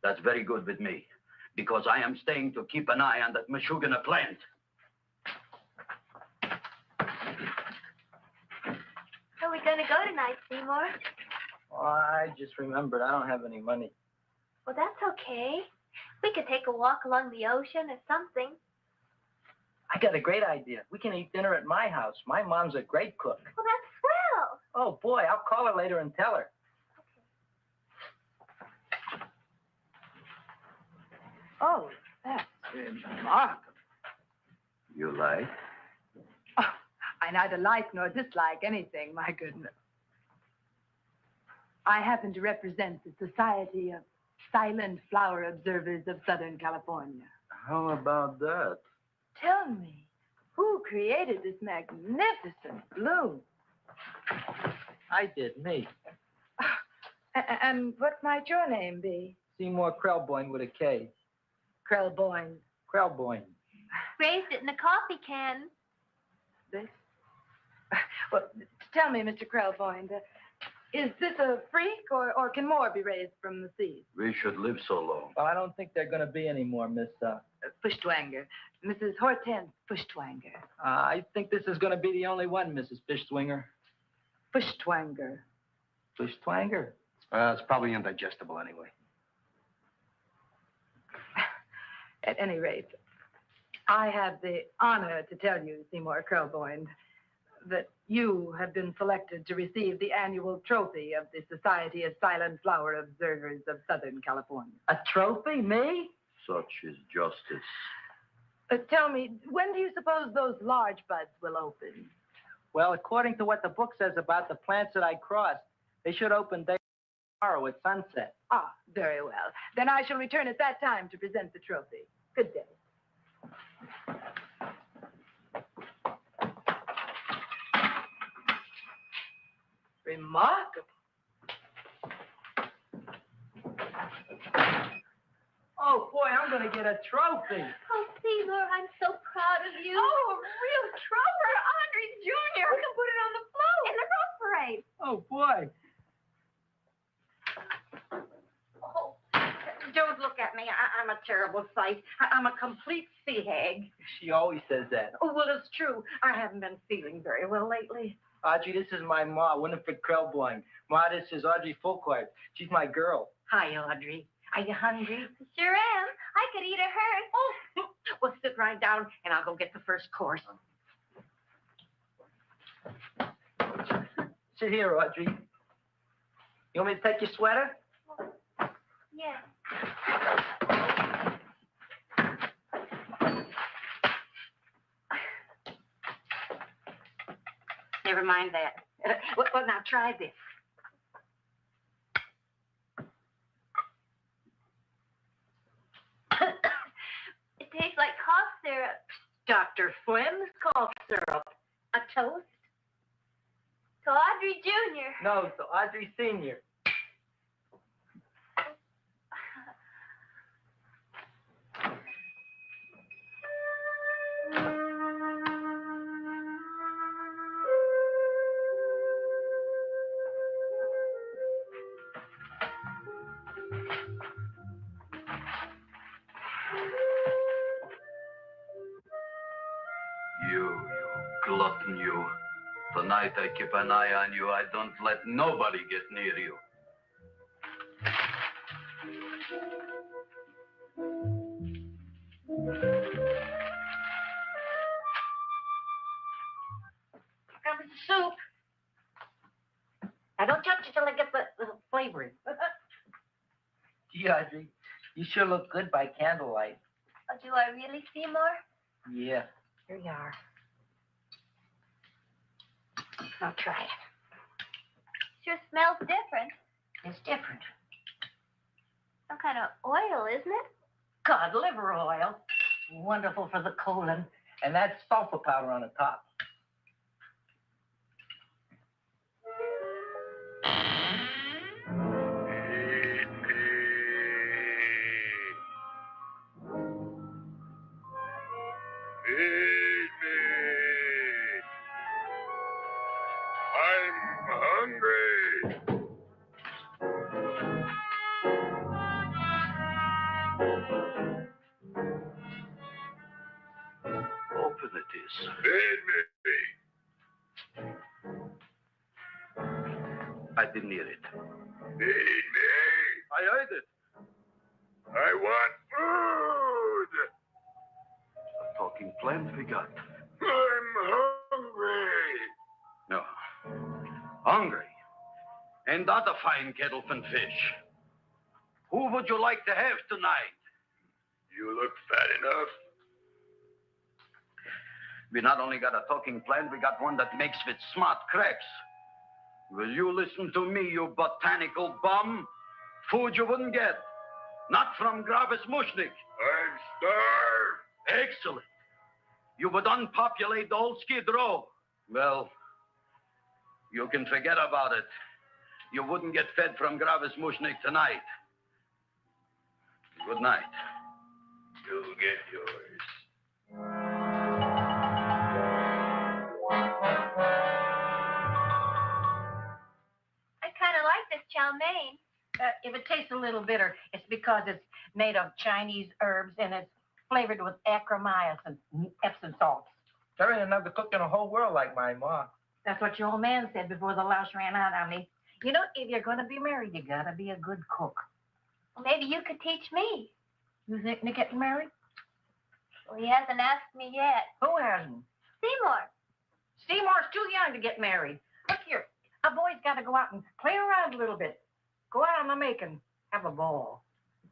That's very good with me, because I am staying to keep an eye on that Meshuggah plant. Where are we going to go tonight, Seymour? Oh, I just remembered I don't have any money. Well, that's okay. We could take a walk along the ocean or something. I got a great idea. We can eat dinner at my house. My mom's a great cook. Well, that's swell. Oh, boy, I'll call her later and tell her. Oh, that's remarkable. You like? Oh, I neither like nor dislike anything, my goodness. I happen to represent the Society of silent flower observers of Southern California. How about that? Tell me, who created this magnificent bloom? I did, me. And what might your name be? Seymour Krelboyne with a K. Krelboyne. Krelboyne. Raised it in a coffee can. This? Well, tell me, Mr. Krelboyne, is this a freak or can more be raised from the seed? We should live so long. Well, I don't think they're going to be any more, Miss, Fuschtwanger. Mrs. Hortense Fuschtwanger. I think this is going to be the only one, Mrs. Fishswinger. Fuschtwanger. Fuschtwanger? It's probably indigestible anyway. At any rate, I have the honor to tell you, Seymour Krelboyne, that you have been selected to receive the annual trophy of the Society of Silent Flower Observers of Southern California. A trophy? Me? Such is justice. Tell me, when do you suppose those large buds will open? Well, according to what the book says about the plants that I crossed, they should open tomorrow at sunset. Ah, very well. Then I shall return at that time to present the trophy. Good day. Remarkable. Oh, boy, I'm going to get a trophy. Oh, Seymour, I'm so proud of you. Oh, a real trooper, Audrey Jr. We can put it on the float in the rose parade. Oh, boy. Oh, don't look at me. I'm a terrible sight. I'm a complete sea hag. She always says that. Oh, well, it's true. I haven't been feeling very well lately. Audrey, this is my ma, Winifred Krelboyne. Ma, this is Audrey Fulcourt. She's my girl. Hi, Audrey. Are you hungry? Sure am. I could eat a herd. Oh, well, sit right down, and I'll go get the first course. Sit here, Audrey. You want me to take your sweater? Yeah. Never mind that. Well, now try this. It tastes like cough syrup. Dr. Flynn's cough syrup. A toast? To Audrey Jr. No, to Audrey Sr. You glutton, you. Tonight I keep an eye on you. I don't let nobody get near you. Comes the soup. Now, don't touch it till I get the flavoring. Gee, Audrey, you sure look good by candlelight. Oh, do I really, Seymour? Yeah. Here you are. Now try it. Sure smells different. It's different. Some kind of oil, isn't it? Cod liver oil. Wonderful for the colon. And that's sulfur powder on the top. Open it is. I didn't hear it. I heard it. I want food. A talking plant we got. I'm hungry. No. Hungry. And that a fine kettlefen fish. Who would you like to have tonight? You look fat enough. We not only got a talking plant, we got one that makes with smart cracks. Will you listen to me, you botanical bum? Food you wouldn't get. Not from Gravis Mushnik. I'm starved. Excellent. You would unpopulate the whole Skid Row. Well, you can forget about it. You wouldn't get fed from Gravis Mushnik tonight. Good night. You'll get yours. I kind of like this chow mein. If it tastes a little bitter, it's because it's made of Chinese herbs and it's flavored with acromycin, Epsom salts. There ain't another cook in the whole world like my ma. That's what your old man said before the louse ran out on me. You know, if you're going to be married, you got to be a good cook. Well, maybe you could teach me. You think Nick getting married? Well, he hasn't asked me yet. Who hasn't? Seymour. Seymour's too young to get married. Look here, a boy's got to go out and play around a little bit. Go out on the make and have a ball.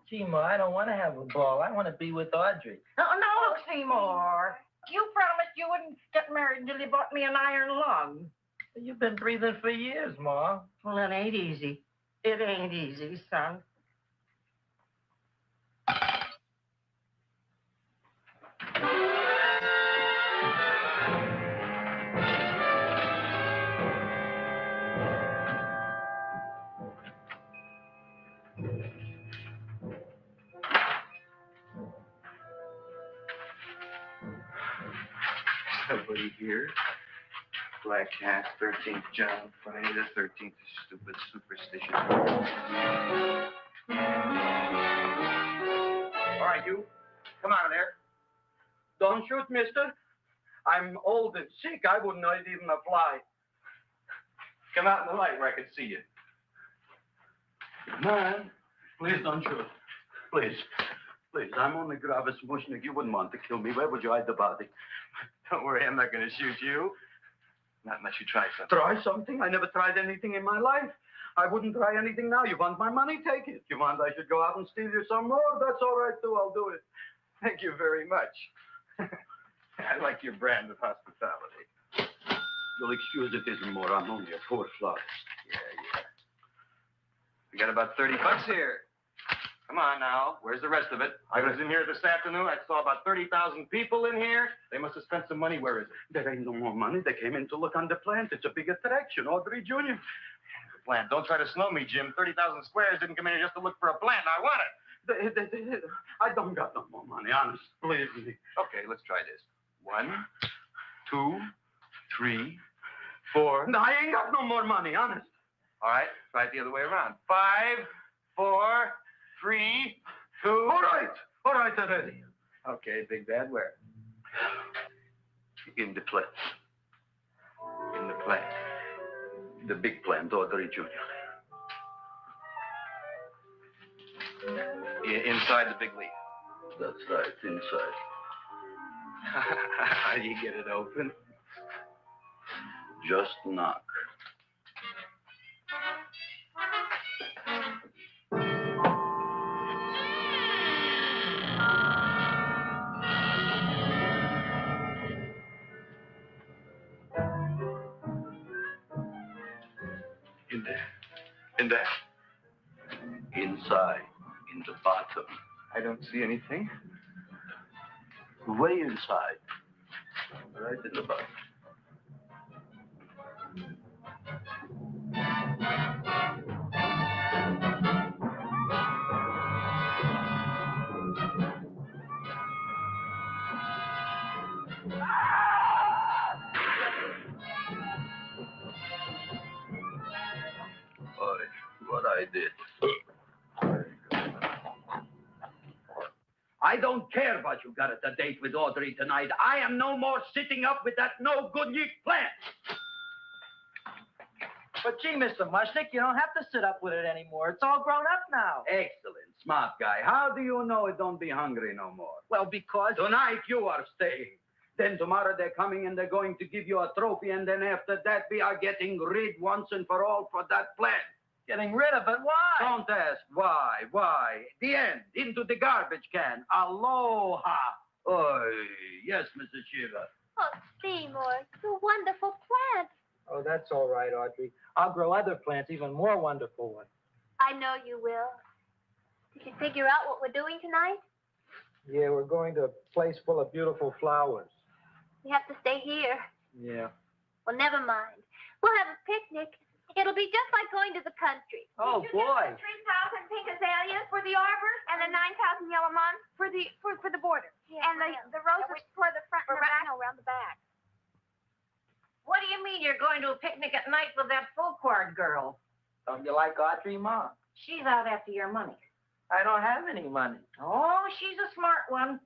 Gee, Ma, I don't want to have a ball. I want to be with Audrey. No, look, Seymour. You promised you wouldn't get married until you bought me an iron lung. You've been breathing for years, Ma. Well, it ain't easy. It ain't easy, son. Nobody here. Black Cat, 13th John, Friday the 13th, stupid superstition. All right, you. Come out of there. Don't shoot, mister. I'm old and sick. I wouldn't hurt even a fly. Come out in the light where I can see you. Man, please don't shoot. Please. Please, I'm only Gravis Mushnik. You wouldn't want to kill me. Where would you hide the body? Don't worry, I'm not going to shoot you. Not unless you try something. Try something? I never tried anything in my life. I wouldn't try anything now. You want my money? Take it. You want I should go out and steal you some more? That's all right, too. I'll do it. Thank you very much. I like your brand of hospitality. You'll excuse it isn't more. I'm only a poor florist. Yeah. We got about $30 here. Come on now. Where's the rest of it? I was in here this afternoon. I saw about 30,000 people in here. They must have spent some money. Where is it? There ain't no more money. They came in to look on the plant. It's a big attraction. Audrey Jr. The plant. Don't try to snow me, Jim. 30,000 squares didn't come in here just to look for a plant. I want it. I don't got no more money, honest. Believe me. Okay, let's try this. 1, 2, 3, 4. No, I ain't got no more money, honest. All right, try it the other way around. 5, 4, 3, 2. All right, already. Okay, big bad, where? In the plant. In the plant. The big plant, Audrey Jr. Inside the big leaf. That's right, inside. How do you get it open? Just knock. In there? Inside, in the bottom. I don't see anything. Way inside. Right in the bottom. What I did. I don't care what you got at the date with Audrey tonight. I am no more sitting up with that no-good yick plant. But gee, Mr. Mushnik, you don't have to sit up with it anymore. It's all grown up now. Excellent, smart guy. How do you know it don't be hungry no more? Well, because... Tonight you are staying. Then tomorrow they're coming and they're going to give you a trophy, and then after that we are getting rid once and for all for that plant. Getting rid of it? Why? Don't ask why. The end. Into the garbage can. Aloha. Oh, yes, Mrs. Shiva. Oh, Seymour, you wonderful plant. Oh, that's all right, Audrey. I'll grow other plants, even more wonderful ones. I know you will. We should figure out what we're doing tonight. Yeah, we're going to a place full of beautiful flowers. We have to stay here. Yeah. Well, never mind. We'll have a picnic. It'll be just like going to the country. Oh, boy. 3,000 pink azaleas for the arbor, and the 9,000 yellow mums for the border. Yeah, and the roses for the front and the back. No, around the back. What do you mean you're going to a picnic at night with that full quart girl? Don't you like Audrey, Ma? She's out after your money. I don't have any money. Oh, she's a smart one.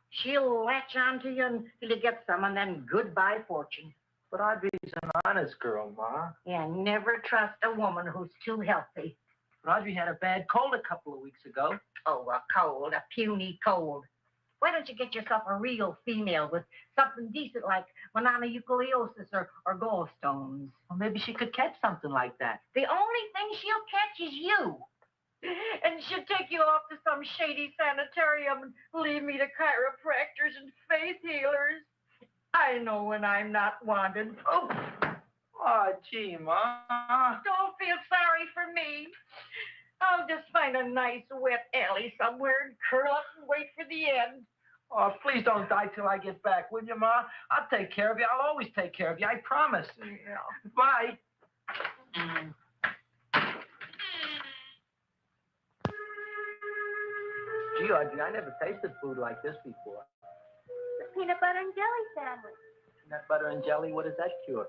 She'll latch onto you until you get some, and then goodbye fortune. But Audrey's an honest girl, Ma. Yeah, never trust a woman who's too healthy. But Audrey had a bad cold a couple of weeks ago. Oh, a cold, a puny cold. Why don't you get yourself a real female with something decent like mononucleosis or gallstones? Well, maybe she could catch something like that. The only thing she'll catch is you. And she'll take you off to some shady sanitarium and leave me to chiropractors and faith healers. I know when I'm not wanted. Oh, gee, Ma. Don't feel sorry for me. I'll just find a nice wet alley somewhere and curl up and wait for the end. Oh, please don't die till I get back, will you, Ma? I'll take care of you. I'll always take care of you. I promise. Yeah. Bye. Gee, Audrey, I never tasted food like this before. The peanut butter and jelly sandwich. Peanut butter and jelly, what does that cure?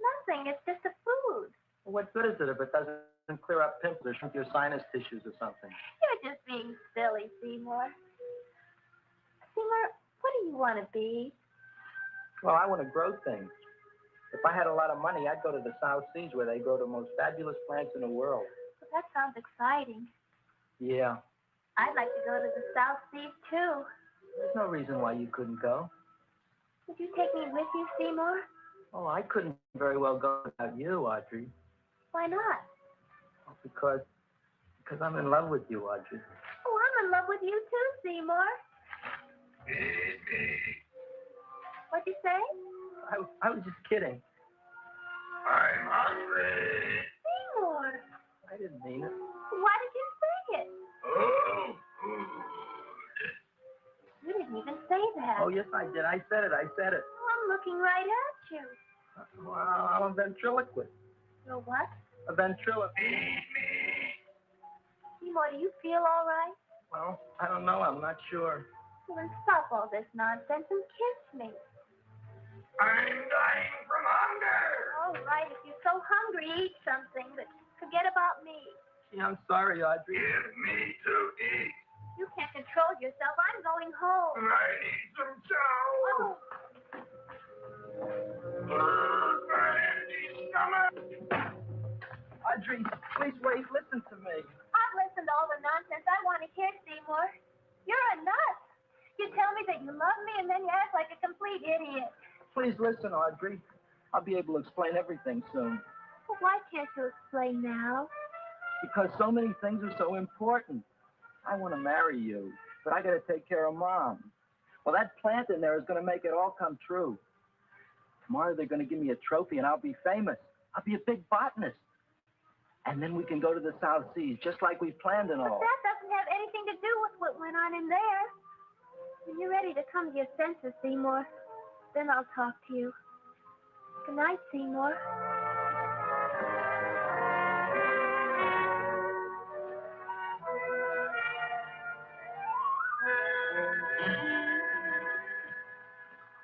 Nothing. It's just a food. Well, what good is it if it doesn't clear up pimples or shrink your sinus tissues or something? You're just being silly, Seymour. Seymour, what do you want to be? Well, I want to grow things. If I had a lot of money, I'd go to the South Seas where they grow the most fabulous plants in the world. Well, that sounds exciting. Yeah. I'd like to go to the South Seas, too. There's no reason why you couldn't go. Would you take me with you, Seymour? Oh, I couldn't very well go without you, Audrey. Why not? Well, because I'm in love with you, Audrey. Oh, I'm in love with you, too, Seymour. What'd you say? I was just kidding. I'm hungry. Seymour. I didn't mean it. Why did you say it? Oh, food. You didn't even say that. Oh, yes, I did. I said it. Oh, I'm looking right at you. Well, I'm a ventriloquist. You're what? A ventriloquist. Seymour, do you feel all right? Well, I don't know. I'm not sure. Well, then stop all this nonsense and kiss me. I'm dying from hunger. All right, if you're so hungry, eat something, but forget about me. Gee, I'm sorry, Audrey. Give me to eat. You can't control yourself. I'm going home. I need some chow. Oh. My empty stomach. Audrey, please wait. Listen to me. I've listened to all the nonsense. I want to kiss, Seymour. You're a nut. You tell me that you love me, and then you act like a complete idiot. Please listen, Audrey. I'll be able to explain everything soon. Well, why can't you explain now? Because so many things are so important. I want to marry you, but I got to take care of Mom. Well, that plant in there is going to make it all come true. Tomorrow they're going to give me a trophy, and I'll be famous. I'll be a big botanist. And then we can go to the South Seas, just like we planned and all. But that doesn't have anything to do with what went on in there. When you're ready to come to your senses, Seymour, then I'll talk to you. Good night, Seymour.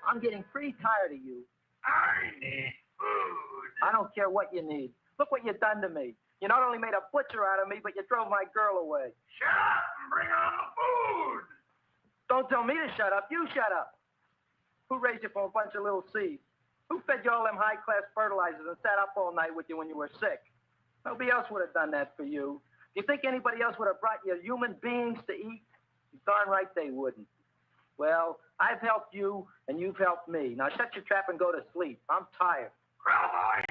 I'm getting pretty tired of you. I need food. I don't care what you need. Look what you've done to me. You not only made a butcher out of me, but you drove my girl away. Shut up and bring on the food. Don't tell me to shut up. You shut up. Who raised you from a bunch of little seeds? Who fed you all them high-class fertilizers and sat up all night with you when you were sick? Nobody else would have done that for you. Do you think anybody else would have brought you human beings to eat? You're darn right they wouldn't. Well, I've helped you, and you've helped me. Now shut your trap and go to sleep. I'm tired. Cowboy.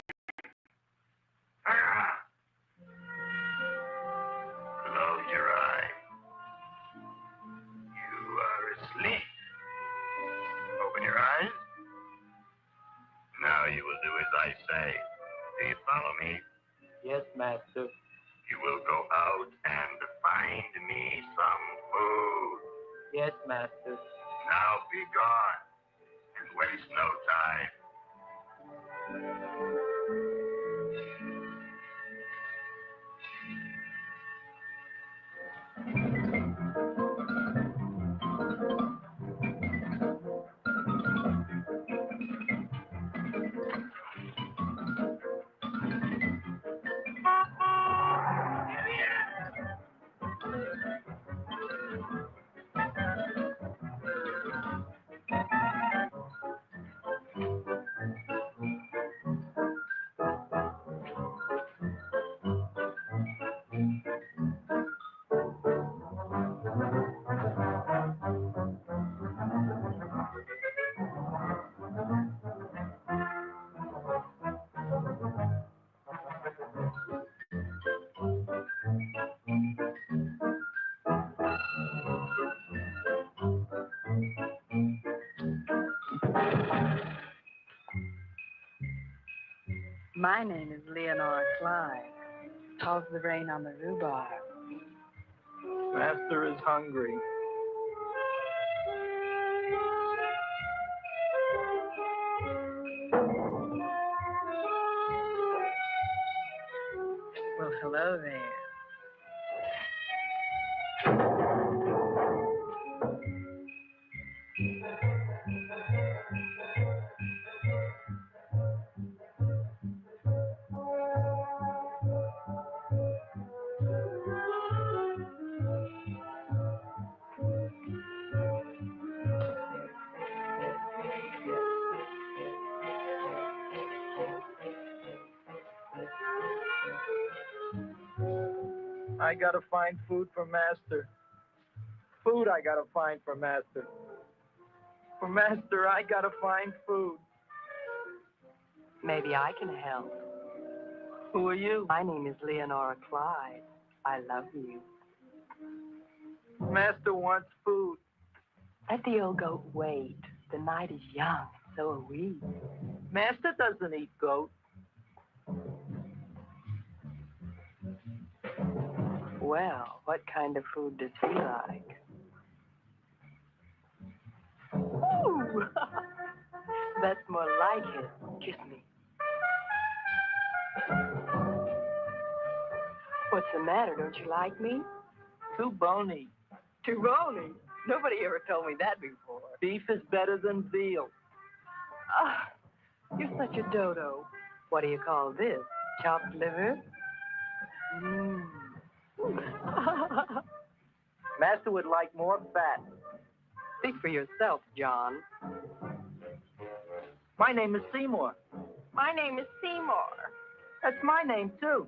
Close your eyes. You are asleep. Open your eyes. Now you will do as I say. Do you follow me? Yes, master. You will go out and find Find me some food. Yes, master. Now be gone and waste no time. My name is Leonora Clyde. How's the rain on the rhubarb? Master is hungry. Well, hello there. I gotta find food for master. Food I gotta find for master. For master, I gotta find food. Maybe I can help. Who are you? My name is Leonora Clyde. I love you. Master wants food. Let the old goat wait. The night is young, so are we. Master doesn't eat goat. Well, what kind of food does he like? Ooh! That's more like it. Kiss me. What's the matter? Don't you like me? Too bony. Too bony? Nobody ever told me that before. Beef is better than veal. Ah, you're such a dodo. What do you call this? Chopped liver? Mmm. Master would like more fat. Speak for yourself, John. My name is Seymour. My name is Seymour. That's my name, too.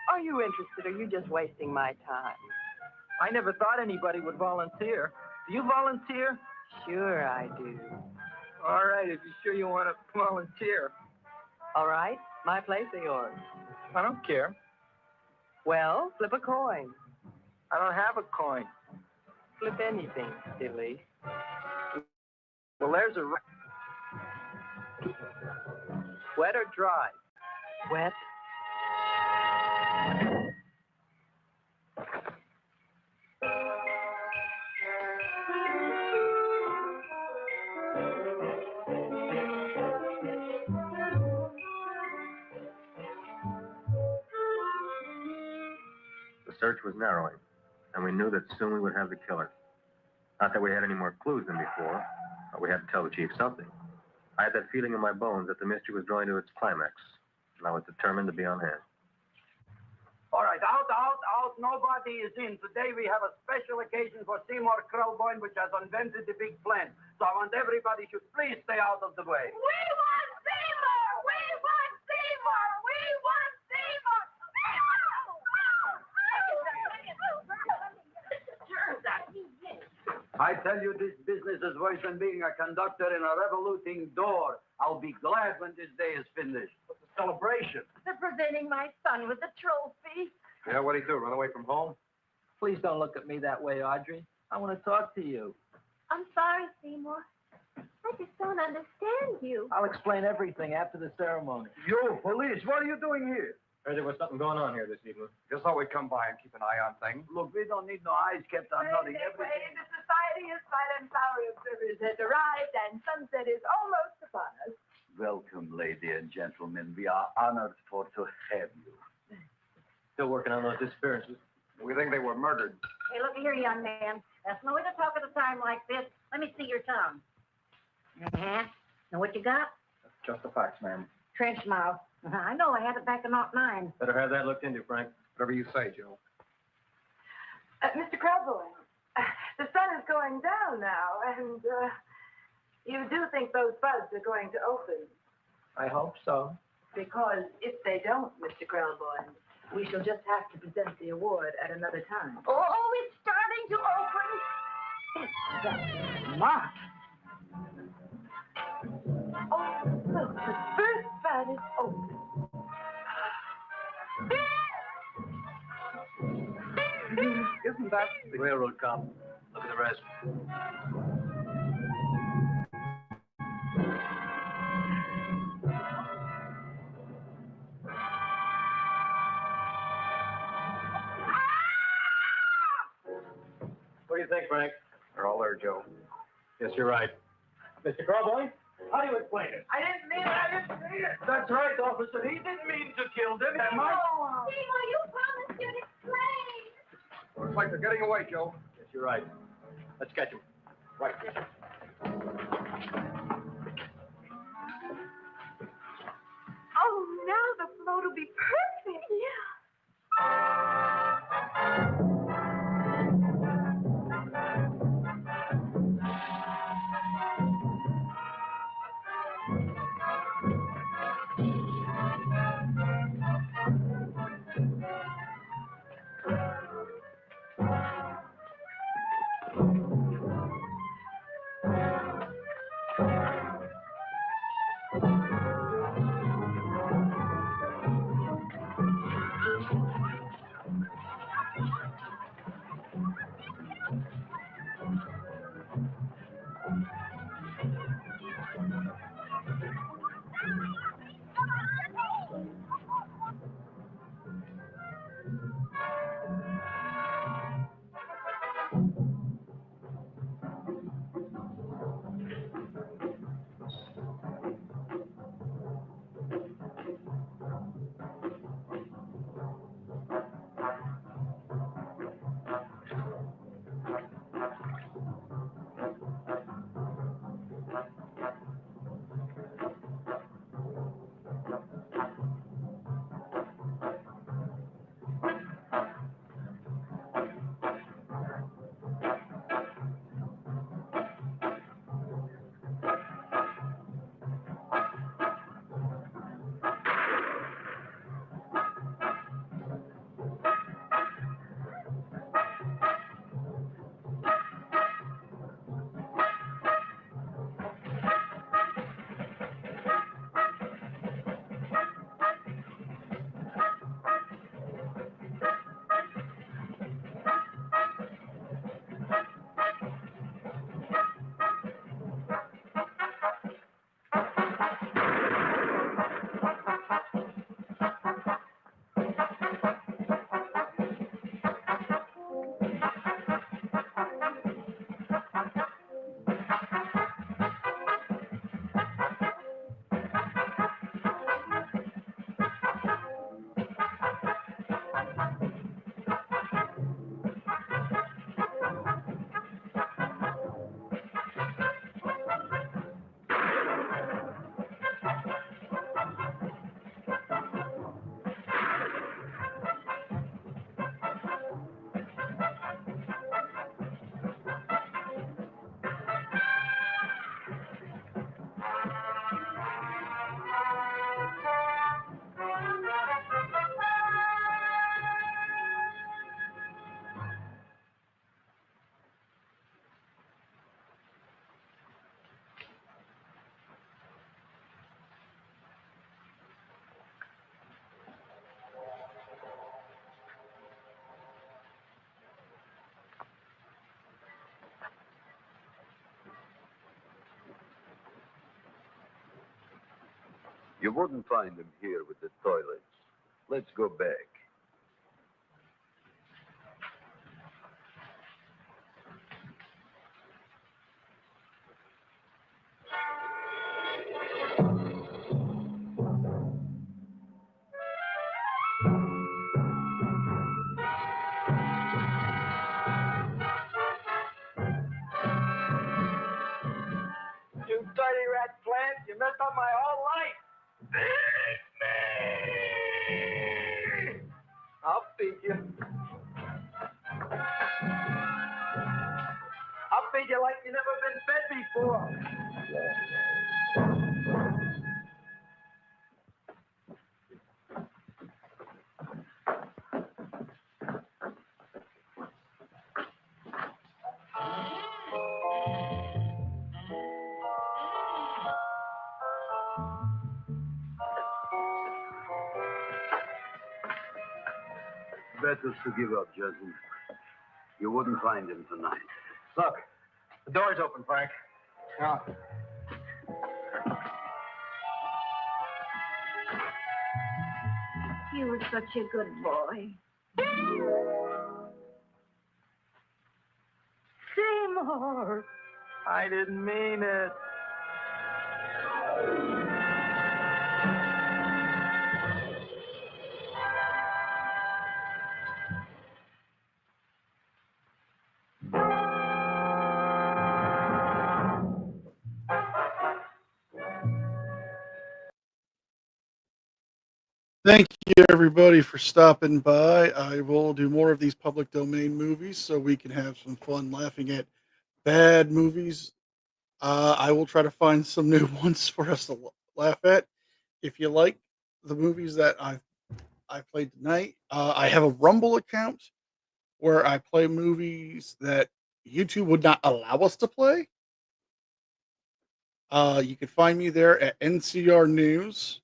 Are you interested, or are you just wasting my time? I never thought anybody would volunteer. Do you volunteer? Sure I do. All right, if you're sure you want to volunteer. All right, my place or yours? I don't care. Well, flip a coin. I don't have a coin. Flip anything, silly. Well, there's a... Wet or dry? Wet. The search was narrowing, and we knew that soon we would have the killer. Not that we had any more clues than before, but we had to tell the chief something. I had that feeling in my bones that the mystery was drawing to its climax, and I was determined to be on hand. All right, out. Nobody is in. Today we have a special occasion for Seymour Krelboyne, which has invented the big plan. So I want everybody should please stay out of the way. We want Seymour! We want Seymour! We want Seymour! I tell you, this business is worse than being a conductor in a revoluting door. I'll be glad when this day is finished. What's the celebration? They're presenting my son with a trophy. Yeah, what'd he do? Run away from home? Please don't look at me that way, Audrey. I want to talk to you. I'm sorry, Seymour. I just don't understand you. I'll explain everything after the ceremony. You, police, what are you doing here? Heard there was something going on here this evening. Just thought we'd come by and keep an eye on things. Look, we don't need no eyes kept on nothing. Everything. The Society of Silent Flower Observers has arrived, and sunset is almost upon us. Welcome, lady and gentlemen. We are honored to have you. Still working on those disappearances. We think they were murdered. Hey, look here, young man. That's no way to talk at a time like this. Let me see your tongue. Uh-huh. Now what you got? Just the facts, ma'am. Trench mouth. I know, I had it back in '09. Better have that looked into, Frank. Whatever you say, Joe. Mr. Crowboy, the sun is going down now, and you do think those buds are going to open? I hope so. Because if they don't, Mr. Crowboy, we shall just have to present the award at another time. Oh, it's starting to open. That's smart. Oh, look, the first bud is open. Isn't that the railroad cop? Look at the rest. What do you think, Frank? They're all there, Joe. Yes, you're right. Mr. Crowboy, how do you explain it? I didn't mean it. That's right, officer. He didn't mean to kill them. Seymour, you promised you'd explain. Looks like they're getting away, Joe. Yes, you're right. Let's catch him. Right. Oh, now the float will be perfect. Yeah. You wouldn't find them here with the toilets. Let's go back. You dirty rat plant, you messed up my whole life. I'll feed you. I'll feed you like you never been fed before. Better to give up, Justin. You wouldn't find him tonight. Look, the door's open, Frank. Now, You were such a good boy. Seymour! I didn't mean it. Thank you, everybody, for stopping by. I will do more of these public domain movies so we can have some fun laughing at bad movies. I will try to find some new ones for us to laugh at. If you like the movies that I played tonight, I have a Rumble account where I play movies that YouTube would not allow us to play. You can find me there at NCR News.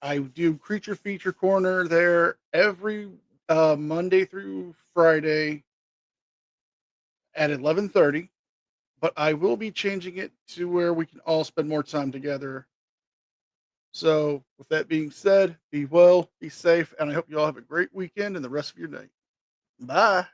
I do Creature Feature Corner there every Monday through Friday at 11:30, but I will be changing it to where we can all spend more time together. So, with that being said, be well, be safe, and I hope you all have a great weekend and the rest of your night. Bye.